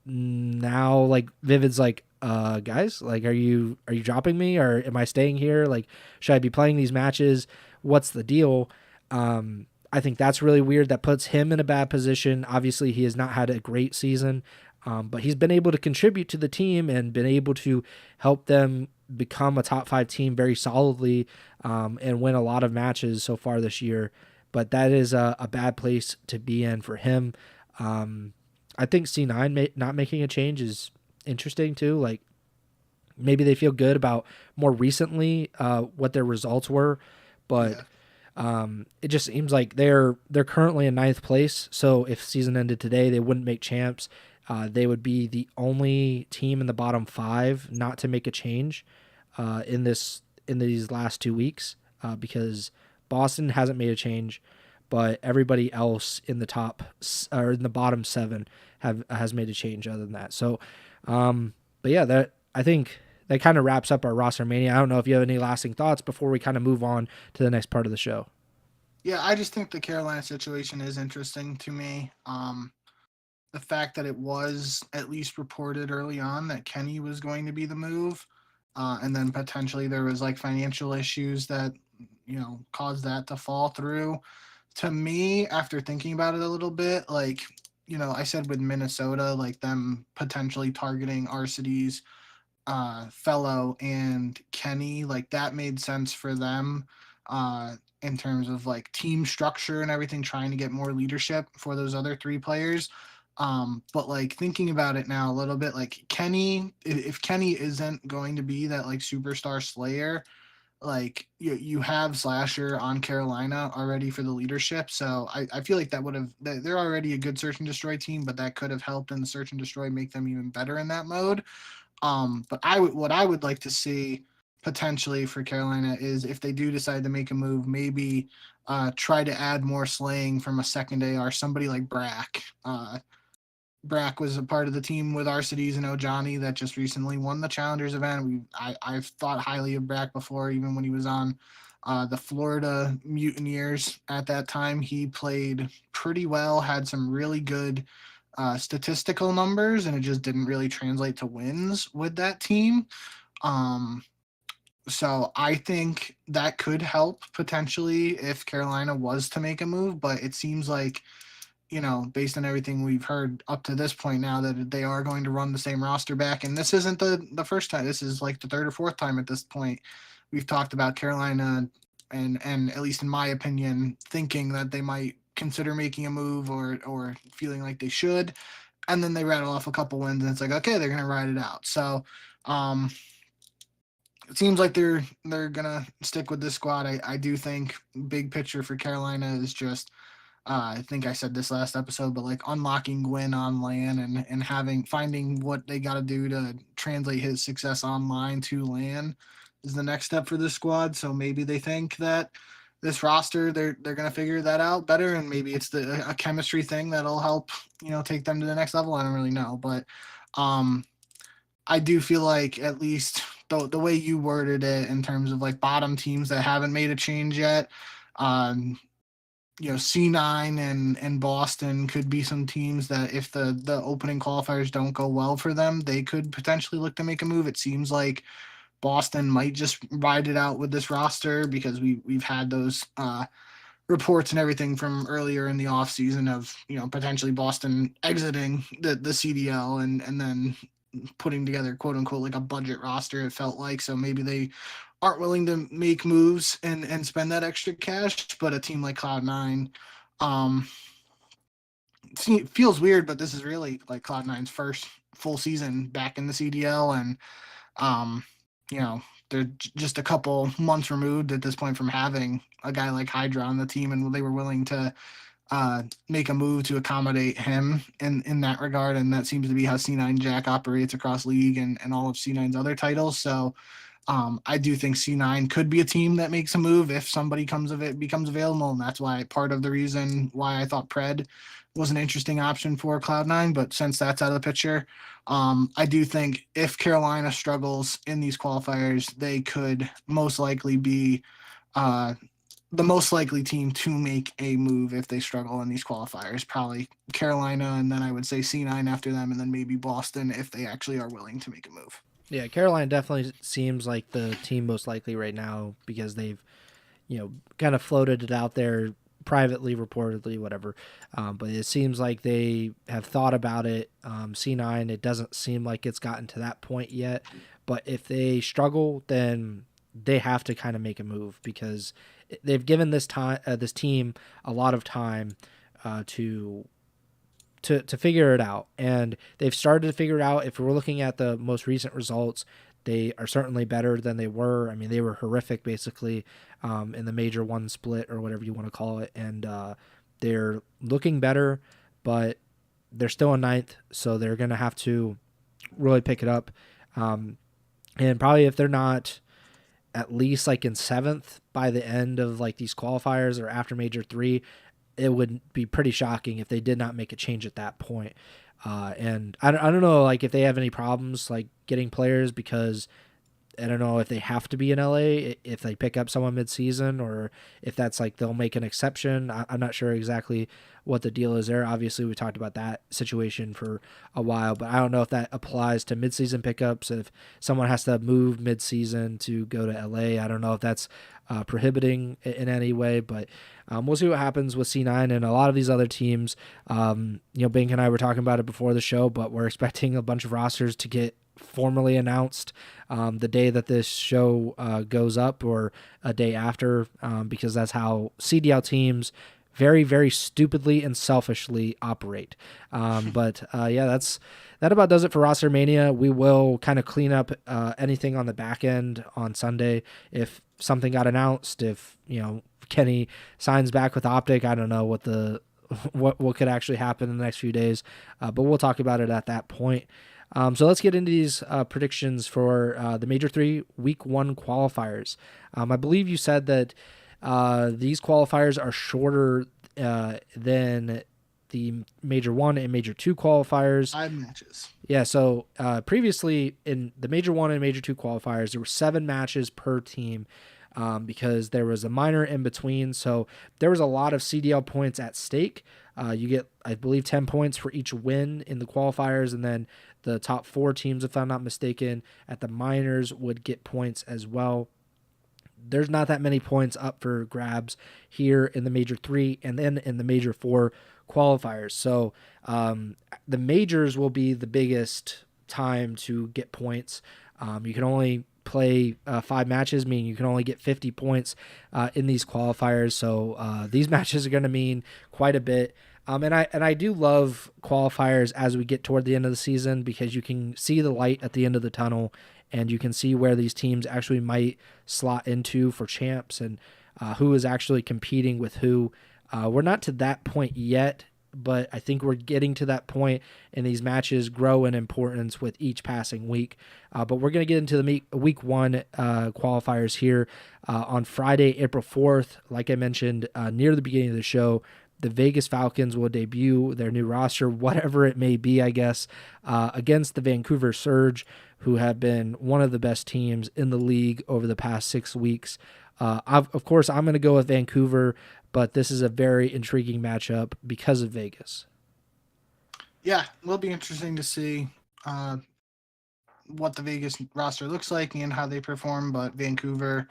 now, like, Vivid's like, guys, like, are you dropping me, or am I staying here? Like, should I be playing these matches? What's the deal? I think that's really weird. That puts him in a bad position. Obviously, he has not had a great season, but he's been able to contribute to the team and been able to help them become a top 5 team very solidly, and win a lot of matches so far this year. But that is a bad place to be in for him. I think C9 not making a change is interesting too. Like, maybe they feel good about more recently what their results were, but it just seems like they're currently in 9th place. So if season ended today, they wouldn't make champs. They would be the only team in the bottom 5 not to make a change in these last 2 weeks, because Boston hasn't made a change, but everybody else in the top or in the bottom 7 has made a change other than that. So, but yeah, I think that kind of wraps up our roster mania. I don't know if you have any lasting thoughts before we kind of move on to the next part of the show. Yeah, I just think the Carolina situation is interesting to me. The fact that it was at least reported early on that Kenny was going to be the move, and then potentially there was like financial issues that, caused that to fall through. To me, after thinking about it a little bit, like, I said with Minnesota, like them potentially targeting Arcides, Fellow, and Kenny, like that made sense for them in terms of like team structure and everything, trying to get more leadership for those other 3 players. But like thinking about it now a little bit, like Kenny, if Kenny isn't going to be that like superstar slayer, like you have Slasher on Carolina already for the leadership. So I feel like that would have, they're already a good search and destroy team, but that could have helped in the search and destroy make them even better in that mode. But what I would like to see potentially for Carolina is if they do decide to make a move, maybe try to add more slaying from a second AR, somebody like Brack. Brack was a part of the team with Arcides and Ojani that just recently won the Challengers event. I've thought highly of Brack before, even when he was on the Florida Mutineers at that time. He played pretty well, had some really good statistical numbers, and it just didn't really translate to wins with that team. So I think that could help potentially if Carolina was to make a move, but it seems like, based on everything we've heard up to this point now, that they are going to run the same roster back. And this isn't the first time. This is like the 3rd or 4th time at this point we've talked about Carolina and at least in my opinion, thinking that they might consider making a move or feeling like they should. and then they rattle off a couple wins, and it's like, okay, they're gonna ride it out. So it seems like they're gonna stick with this squad. I do think big picture for Carolina is just I think I said this last episode, but like unlocking Gwyn on LAN and finding what they got to do to translate his success online to LAN is the next step for this squad. So maybe they think that this roster they're gonna figure that out better, and maybe it's a chemistry thing that'll help take them to the next level. I don't really know, but I do feel like at least the way you worded it in terms of like bottom teams that haven't made a change yet. C9 and Boston could be some teams that if the opening qualifiers don't go well for them, they could potentially look to make a move. It seems like Boston might just ride it out with this roster because we've had those reports and everything from earlier in the offseason of potentially Boston exiting the CDL and then putting together quote unquote like a budget roster, it felt like. So maybe they aren't willing to make moves and spend that extra cash, but a team like Cloud9 feels weird, but this is really like Cloud9's first full season back in the CDL, and they're just a couple months removed at this point from having a guy like Hydra on the team, and they were willing to make a move to accommodate him in that regard, and that seems to be how C9 Jack operates across league and all of C9's other titles. So I do think C9 could be a team that makes a move if somebody becomes available, and that's why part of the reason why I thought PRED was an interesting option for Cloud9. But since that's out of the picture, I do think if Carolina struggles in these qualifiers, they could most likely be the most likely team to make a move if they struggle in these qualifiers. Probably Carolina, and then I would say C9 after them, and then maybe Boston if they actually are willing to make a move. Yeah, Carolina definitely seems like the team most likely right now because they've, kind of floated it out there privately, reportedly, whatever. But it seems like they have thought about it. C9, it doesn't seem like it's gotten to that point yet. But if they struggle, then they have to kind of make a move because they've given this team a lot of time to figure it out, and they've started to figure it out. If we're looking at the most recent results, they are certainly better than they were. I mean, they were horrific basically in the Major 1 split or whatever you want to call it, and they're looking better, but they're still in 9th, so they're going to have to really pick it up. And probably if they're not at least like in 7th by the end of like these qualifiers or after Major 3, it would be pretty shocking if they did not make a change at that point. And I don't know like if they have any problems like getting players, because I don't know if they have to be in LA if they pick up someone mid-season, or if that's like they'll make an exception. I'm not sure exactly what the deal is there. Obviously, we talked about that situation for a while, but I don't know if that applies to mid-season pickups. If someone has to move mid-season to go to LA, I don't know if that's prohibiting in any way, but we'll see what happens with C9 and a lot of these other teams. Bink and I were talking about it before the show, but we're expecting a bunch of rosters to get formally announced the day that this show goes up, or a day after, because that's how CDL teams very, very stupidly and selfishly operate. But that about does it for ROSTERMANIA. We will kind of clean up anything on the back end on Sunday. If something got announced, if Kenny signs back with OpTic, I don't know what could actually happen in the next few days, but we'll talk about it at that point. So let's get into these predictions for the Major 3 Week 1 qualifiers. I believe you said that these qualifiers are shorter than the Major 1 and Major 2 qualifiers. 5 matches. Yeah, so previously in the Major 1 and Major 2 qualifiers, there were 7 matches per team because there was a minor in between. So there was a lot of CDL points at stake. You get, I believe, 10 points for each win in the qualifiers, and then the top 4 teams, if I'm not mistaken, at the minors would get points as well. There's not that many points up for grabs here in the Major 3 and then in the Major 4 qualifiers. So the majors will be the biggest time to get points. You can only play 5 matches, meaning you can only get 50 points in these qualifiers. So these matches are going to mean quite a bit. And I do love qualifiers as we get toward the end of the season, because you can see the light at the end of the tunnel, and you can see where these teams actually might slot into for champs, and who is actually competing with who. We're not to that point yet, but I think we're getting to that point, and these matches grow in importance with each passing week. But we're going to get into the week one qualifiers here on Friday, April 4th. Like I mentioned near the beginning of the show, the Vegas Falcons will debut their new roster, whatever it may be, I guess, against the Vancouver Surge, who have been one of the best teams in the league over the past 6 weeks. Of course, I'm going to go with Vancouver, but this is a very intriguing matchup because of Vegas. Yeah, will be interesting to see what the Vegas roster looks like and how they perform, but Vancouver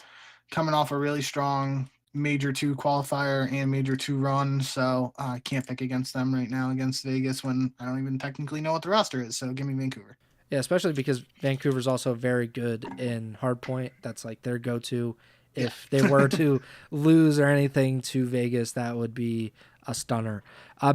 coming off a really strong Major 2 qualifier and Major 2 run, so I can't pick against them right now against Vegas when I don't even technically know what the roster is, so give me Vancouver. Yeah, especially because Vancouver's also very good in hardpoint. That's like their go-to. If they were to lose or anything to Vegas, that would be a stunner.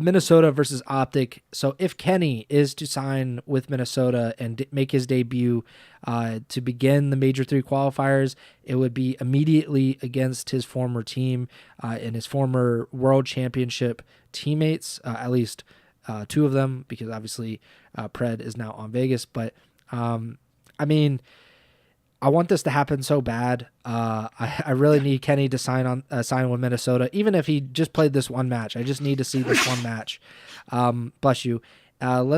Minnesota versus OpTic. So if Kenny is to sign with Minnesota and make his debut to begin the Major 3 qualifiers, it would be immediately against his former team and his former World Championship teammates, at least 2 of them, because obviously PRED is now on Vegas. But, I mean, I want this to happen so bad. I really need Kenny to sign with Minnesota, even if he just played this one match. I just need to see this one match. Bless you. I'm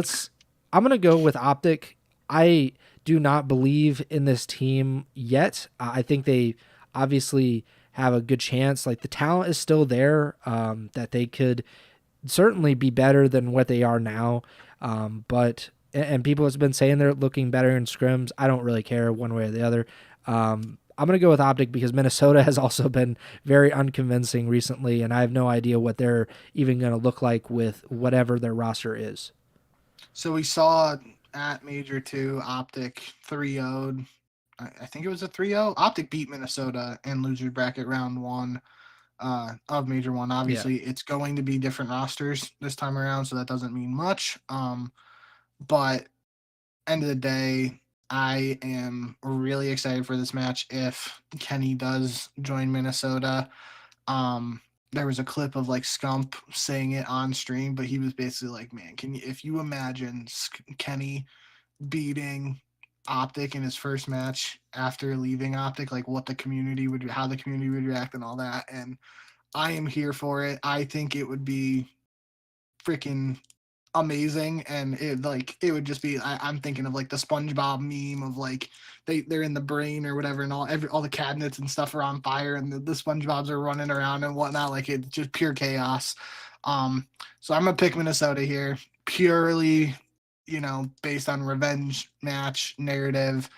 gonna go with OpTic. I do not believe in this team yet. I think they obviously have a good chance. Like, the talent is still there. That they could certainly be better than what they are now. And people have been saying they're looking better in scrims. I don't really care one way or the other. I'm going to go with OpTic because Minnesota has also been very unconvincing recently, and I have no idea what they're even going to look like with whatever their roster is. So we saw at Major 2, OpTic 3-0'd. I think it was a 3-0. OpTic beat Minnesota in loser bracket round 1 of Major 1. Obviously, It's going to be different rosters this time around, so that doesn't mean much. But end of the day, I am really excited for this match if Kenny does join Minnesota. There was a clip of like Scump saying it on stream, but he was basically like, man, if you imagine Kenny beating OpTic in his first match after leaving OpTic, like how the community would react and all that. And I am here for it. I think it would be freaking amazing, and it would just be I'm thinking of like the SpongeBob meme of like they're in the brain or whatever, and all the cabinets and stuff are on fire, and the SpongeBobs are running around and whatnot. Like, it's just pure chaos. So I'm gonna pick Minnesota here purely, based on revenge match narrative.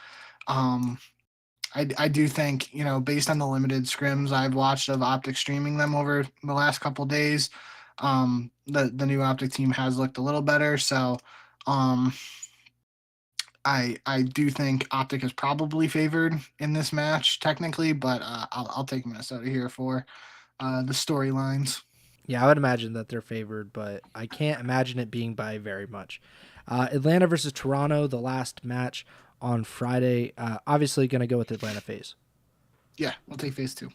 I do think, based on the limited scrims I've watched of OpTic streaming them over the last couple days, the new OpTic team has looked a little better. So I do think OpTic is probably favored in this match technically, but I'll take Minnesota here for the storylines. Yeah, I would imagine that they're favored, but I can't imagine it being by very much. Atlanta versus Toronto, the last match on Friday. Obviously going to go with Atlanta FaZe. Yeah, we'll take FaZe 2.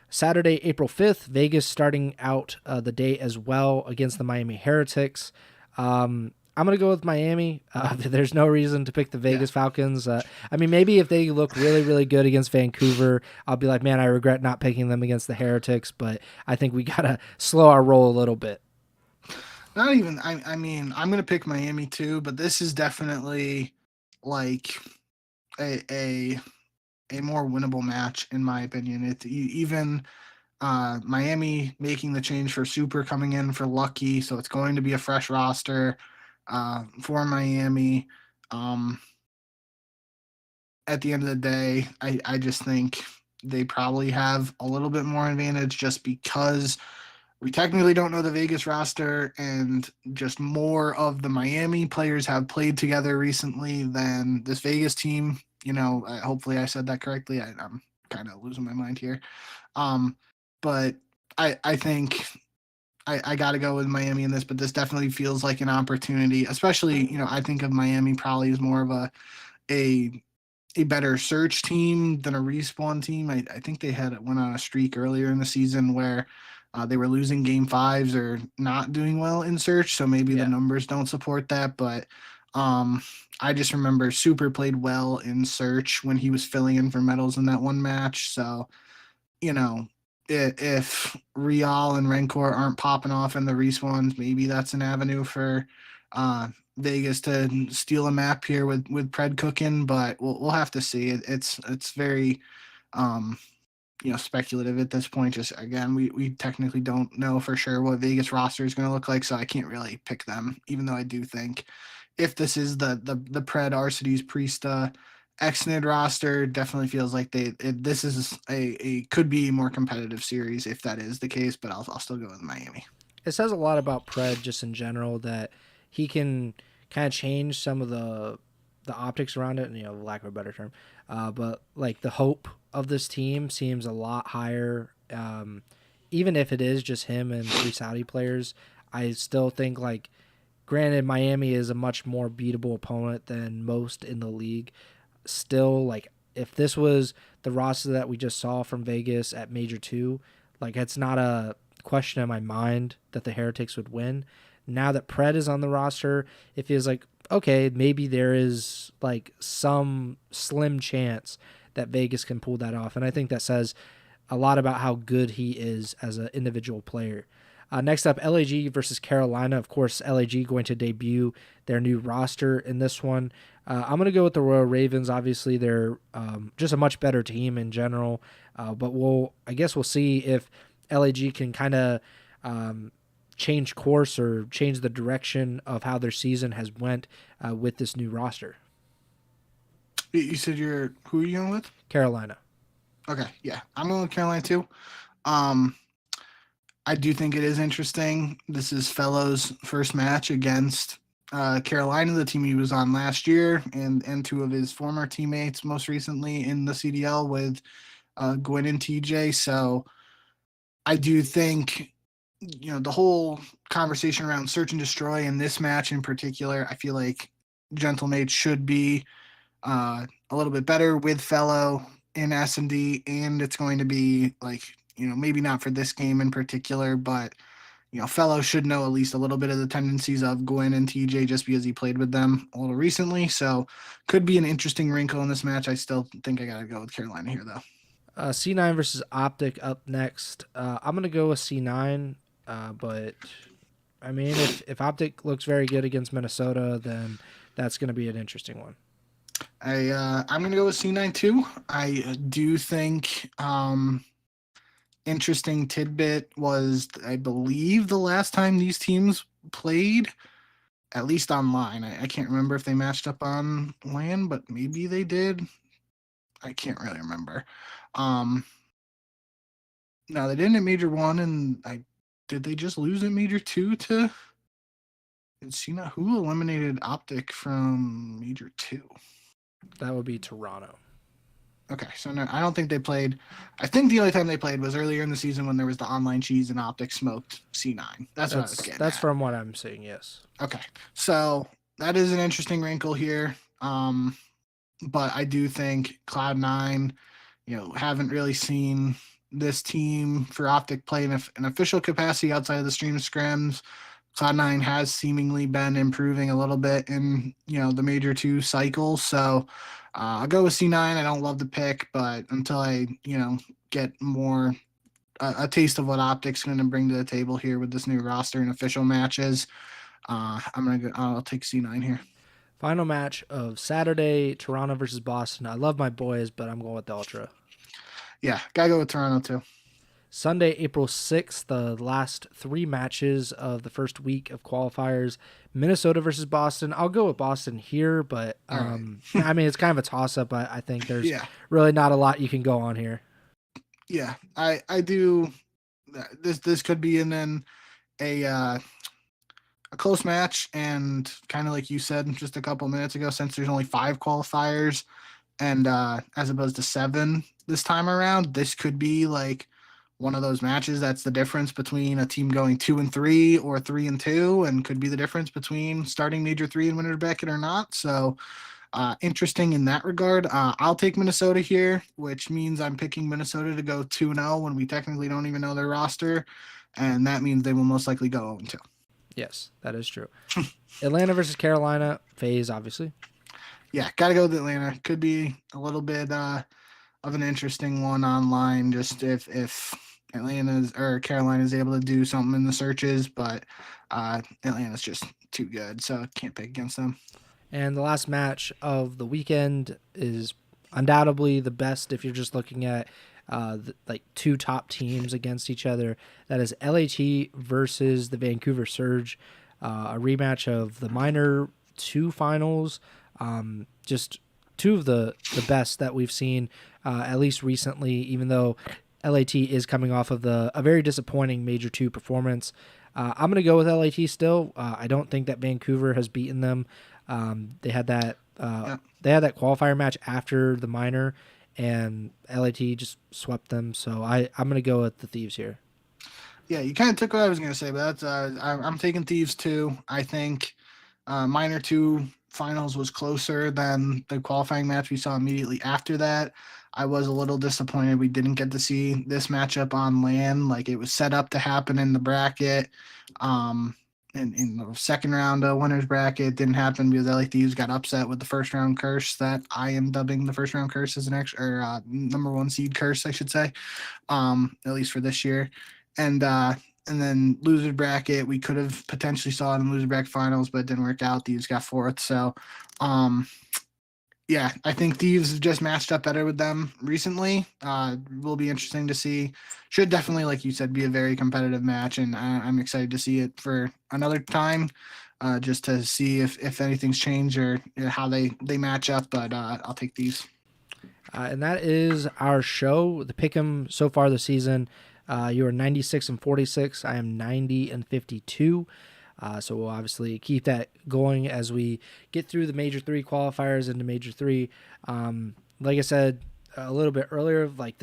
Saturday, April 5th, Vegas starting out the day as well against the Miami Heretics. I'm going to go with Miami. There's no reason to pick the Vegas Falcons. I mean, maybe if they look really, really good against Vancouver, I'll be like, man, I regret not picking them against the Heretics, but I think we got to slow our roll a little bit. Not even, I mean, I'm going to pick Miami too, but this is definitely like a more winnable match, in my opinion. It's even Miami making the change for Super coming in for Lucky, so it's going to be a fresh roster for Miami. At the end of the day, I just think they probably have a little bit more advantage just because we technically don't know the Vegas roster, and just more of the Miami players have played together recently than this Vegas team. Hopefully I said that correctly. I'm kind of losing my mind here. But I think I got to go with Miami in this, but this definitely feels like an opportunity, especially, I think of Miami probably as more of a better search team than a respawn team. I think they went on a streak earlier in the season where they were losing game fives or not doing well in search. So maybe the numbers don't support that. But I just remember Super played well in search when he was filling in for medals in that one match. So, if Real and Rancor aren't popping off in the respawns, maybe that's an avenue for Vegas to steal a map here with Pred cooking, but we'll have to see. It's very speculative at this point. Just again, we technically don't know for sure what Vegas roster is going to look like, so I can't really pick them. Even though I do think if this is the Pred Arcides Priesta Exnid roster, definitely feels like this is a could be a more competitive series if that is the case. But I'll still go with Miami. It says a lot about Pred just in general that he can kind of change some of the optics around it, lack of a better term. But like the hope of this team seems a lot higher. Even if it is just him and 3 Saudi players, I still think like, granted, Miami is a much more beatable opponent than most in the league. Still, like if this was the roster that we just saw from Vegas at Major 2, like it's not a question in my mind that the Heretics would win. Now that Pred is on the roster, it feels like, okay, maybe there is like some slim chance that Vegas can pull that off. And I think that says a lot about how good he is as an individual player. Next up, LAG versus Carolina. Of course, LAG going to debut their new roster in this one. I'm going to go with the Royal Ravens. Obviously, they're just a much better team in general. But I guess we'll see if LAG can kind of change course or change the direction of how their season has went with this new roster. You said who are you going with? Carolina. Okay, yeah. I'm going with Carolina too. I do think it is interesting. This is Fellows' first match against Carolina, the team he was on last year, and 2 of his former teammates most recently in the CDL with Gwen and TJ. So I do think, the whole conversation around search and destroy in this match in particular, I feel like Gentlemates should be a little bit better with Fellow in S&D, and it's going to be like, maybe not for this game in particular, but Fellow should know at least a little bit of the tendencies of Gwen and TJ just because he played with them a little recently. So could be an interesting wrinkle in this match. I still think I got to go with Carolina here, though. C9 versus OpTic up next. I'm going to go with C9, but I mean, if OpTic looks very good against Minnesota, then that's going to be an interesting one. I'm going to go with C9 too. I do think interesting tidbit was, I believe, the last time these teams played, at least online. I can't remember if they matched up on LAN, but maybe they did. I can't really remember. No, they didn't at Major 1, and did they just lose at Major 2 to... who eliminated OpTic from Major 2? That would be Toronto. Okay, so no, I don't think they played. I think the only time they played was earlier in the season when there was the online cheese and OpTic smoked C9. That's what I was getting That's at. From what I'm saying, yes. Okay, so that is an interesting wrinkle here. But I do think Cloud9, haven't really seen this team for OpTic play in an official capacity outside of the stream scrims. Cloud9 has seemingly been improving a little bit in, the Major 2 cycle. So I'll go with C9. I don't love the pick, but until I, get more a taste of what OpTic's going to bring to the table here with this new roster and official matches, I'll take C9 here. Final match of Saturday, Toronto versus Boston. I love my boys, but I'm going with the Ultra. Yeah, gotta go with Toronto too. Sunday, April 6th, the last 3 matches of the first week of qualifiers. Minnesota versus Boston. I'll go with Boston here, but I mean, it's kind of a toss-up. I think there's really not a lot you can go on here. Yeah, I do. This could be a close match, and kind of like you said just a couple minutes ago, since there's only 5 qualifiers, and as opposed to 7 this time around, this could be like one of those matches that's the difference between a team going 2-3 or 3-2, and could be the difference between starting Major 3 and winner's bracket or not. So interesting in that regard. I'll take Minnesota here, which means I'm picking Minnesota to go 2-0 when we technically don't even know their roster, and that means they will most likely go 0-2. Yes, that is true. Atlanta versus Carolina, phase, obviously. Yeah, got to go with Atlanta. Could be a little bit of an interesting one online, just if Atlanta's or Carolina's able to do something in the searches, but Atlanta's just too good, so can't pick against them. And the last match of the weekend is undoubtedly the best if you're just looking at like two top teams against each other. That is LAT versus the Vancouver Surge, a rematch of the Minor 2 finals. Just two of the best that we've seen, at least recently, even though LAT is coming off of a very disappointing Major 2 performance. I'm going to go with LAT still. I don't think that Vancouver has beaten them. They had that qualifier match after the Minor, and LAT just swept them. So I'm going to go with the Thieves here. Yeah, you kind of took what I was going to say, but that's I'm taking Thieves too. I think Minor 2 finals was closer than the qualifying match we saw immediately after that. I was a little disappointed we didn't get to see this matchup on land. Like, it was set up to happen in the bracket. In the second round winners bracket, didn't happen because LA Thieves got upset with the first round curse that I am dubbing the first round curse as an extra or number 1 seed curse, I should say, at least for this year. And then loser bracket, we could have potentially saw it in loser bracket finals, but it didn't work out. Thieves got 4th. So, yeah, I think Thieves have just matched up better with them recently. Will be interesting to see. Should definitely, like you said, be a very competitive match, and I'm excited to see it for another time, just to see if anything's changed or how they match up. But I'll take Thieves. And that is our show. The pick'em so far this season. You are 96-46. I am 90-52. So we'll obviously keep that going as we get through the Major 3 qualifiers into Major 3. Like I said a little bit earlier, like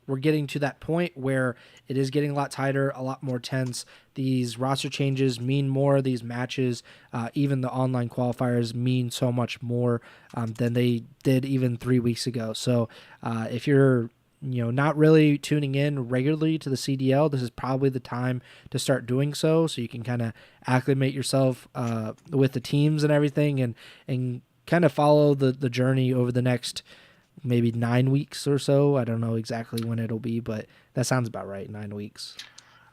we're getting to that point where it is getting a lot tighter, a lot more tense. These roster changes mean more. These matches, even the online qualifiers, mean so much more than they did even 3 weeks ago. So if you're not really tuning in regularly to the CDL, this is probably the time to start doing so you can kind of acclimate yourself with the teams and everything and kind of follow the journey over the next maybe 9 weeks or so. I don't know exactly when it'll be, but that sounds about right, 9 weeks.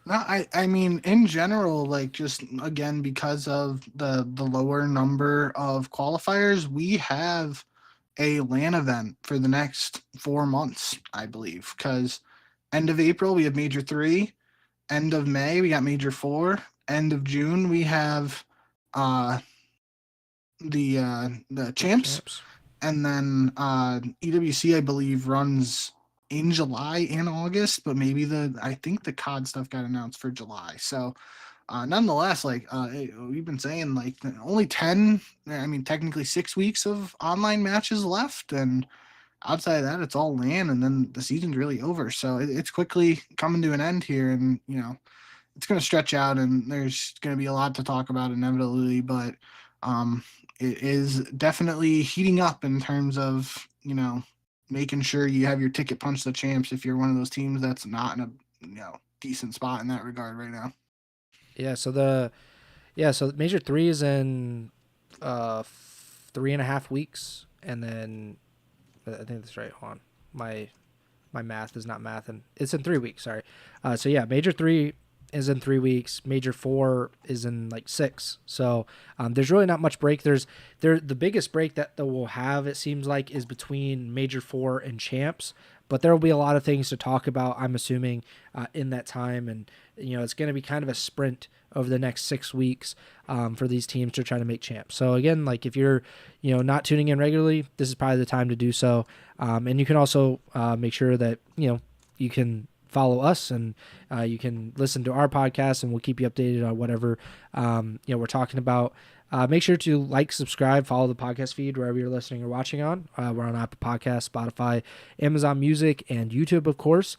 No, I mean, in general, like, just again, because of the lower number of qualifiers, we have a LAN event for the next 4 months, I believe, because end of April we have Major 3, end of May we got Major 4, end of June we have the champs, and then EWC I believe runs in July and August, but maybe I think the COD stuff got announced for July. So nonetheless, like we've been saying, like only 10, I mean technically 6 weeks of online matches left, and outside of that it's all LAN, and then the season's really over. So it's quickly coming to an end here, and it's going to stretch out, and there's going to be a lot to talk about inevitably, but it is definitely heating up in terms of making sure you have your ticket punch the champs if you're one of those teams that's not in a decent spot in that regard right now. Yeah, so Major 3 is in 3.5 weeks, and then I think that's right. Hold on, my math is not math, and it's in 3 weeks. Sorry. So yeah, Major 3 is in 3 weeks. Major 4 is in like 6. So there's really not much break. The biggest break that we'll have, it seems like, is between Major 4 and champs. But there will be a lot of things to talk about, I'm assuming, in that time. And, it's going to be kind of a sprint over the next 6 weeks for these teams to try to make champs. So, again, like if you're, not tuning in regularly, this is probably the time to do so. And you can also make sure that, you can follow us and You can listen to our podcast, and we'll keep you updated on whatever we're talking about. Make sure to like, subscribe, follow the podcast feed wherever you're listening or watching on. We're on Apple Podcasts, Spotify, Amazon Music, and YouTube, of course.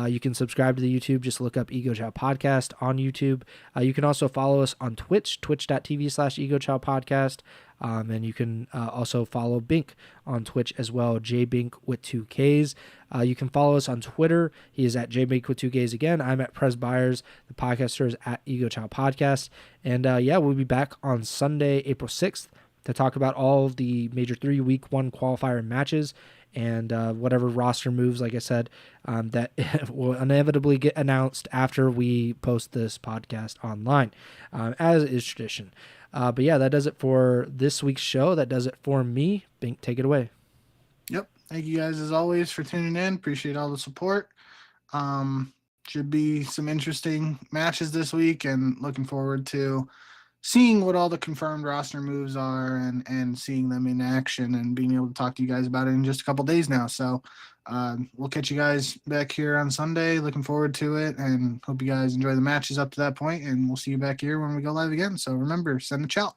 You can subscribe to the YouTube. Just look up Ego Chall Podcast on YouTube. You can also follow us on Twitch, twitch.tv/Ego Chall Podcast. And you can also follow Bink on Twitch as well, JBink with 2 Ks. You can follow us on Twitter. He is at JBink with 2 Ks again. I'm at Preston Byers. The podcaster is at Ego Chall Podcast. And we'll be back on Sunday, April 6th to talk about all of the Major 3 Week 1 qualifier matches and whatever roster moves, like I said, that will inevitably get announced after we post this podcast online, as is tradition. But that does it for this week's show. That does it for me. Bink, take it away. Yep. Thank you guys as always for tuning in. Appreciate all the support. Should be some interesting matches this week, and looking forward to seeing what all the confirmed roster moves are and seeing them in action and being able to talk to you guys about it in just a couple days now. So we'll catch you guys back here on Sunday. Looking forward to it, and hope you guys enjoy the matches up to that point, and we'll see you back here when we go live again. So remember, send a chat.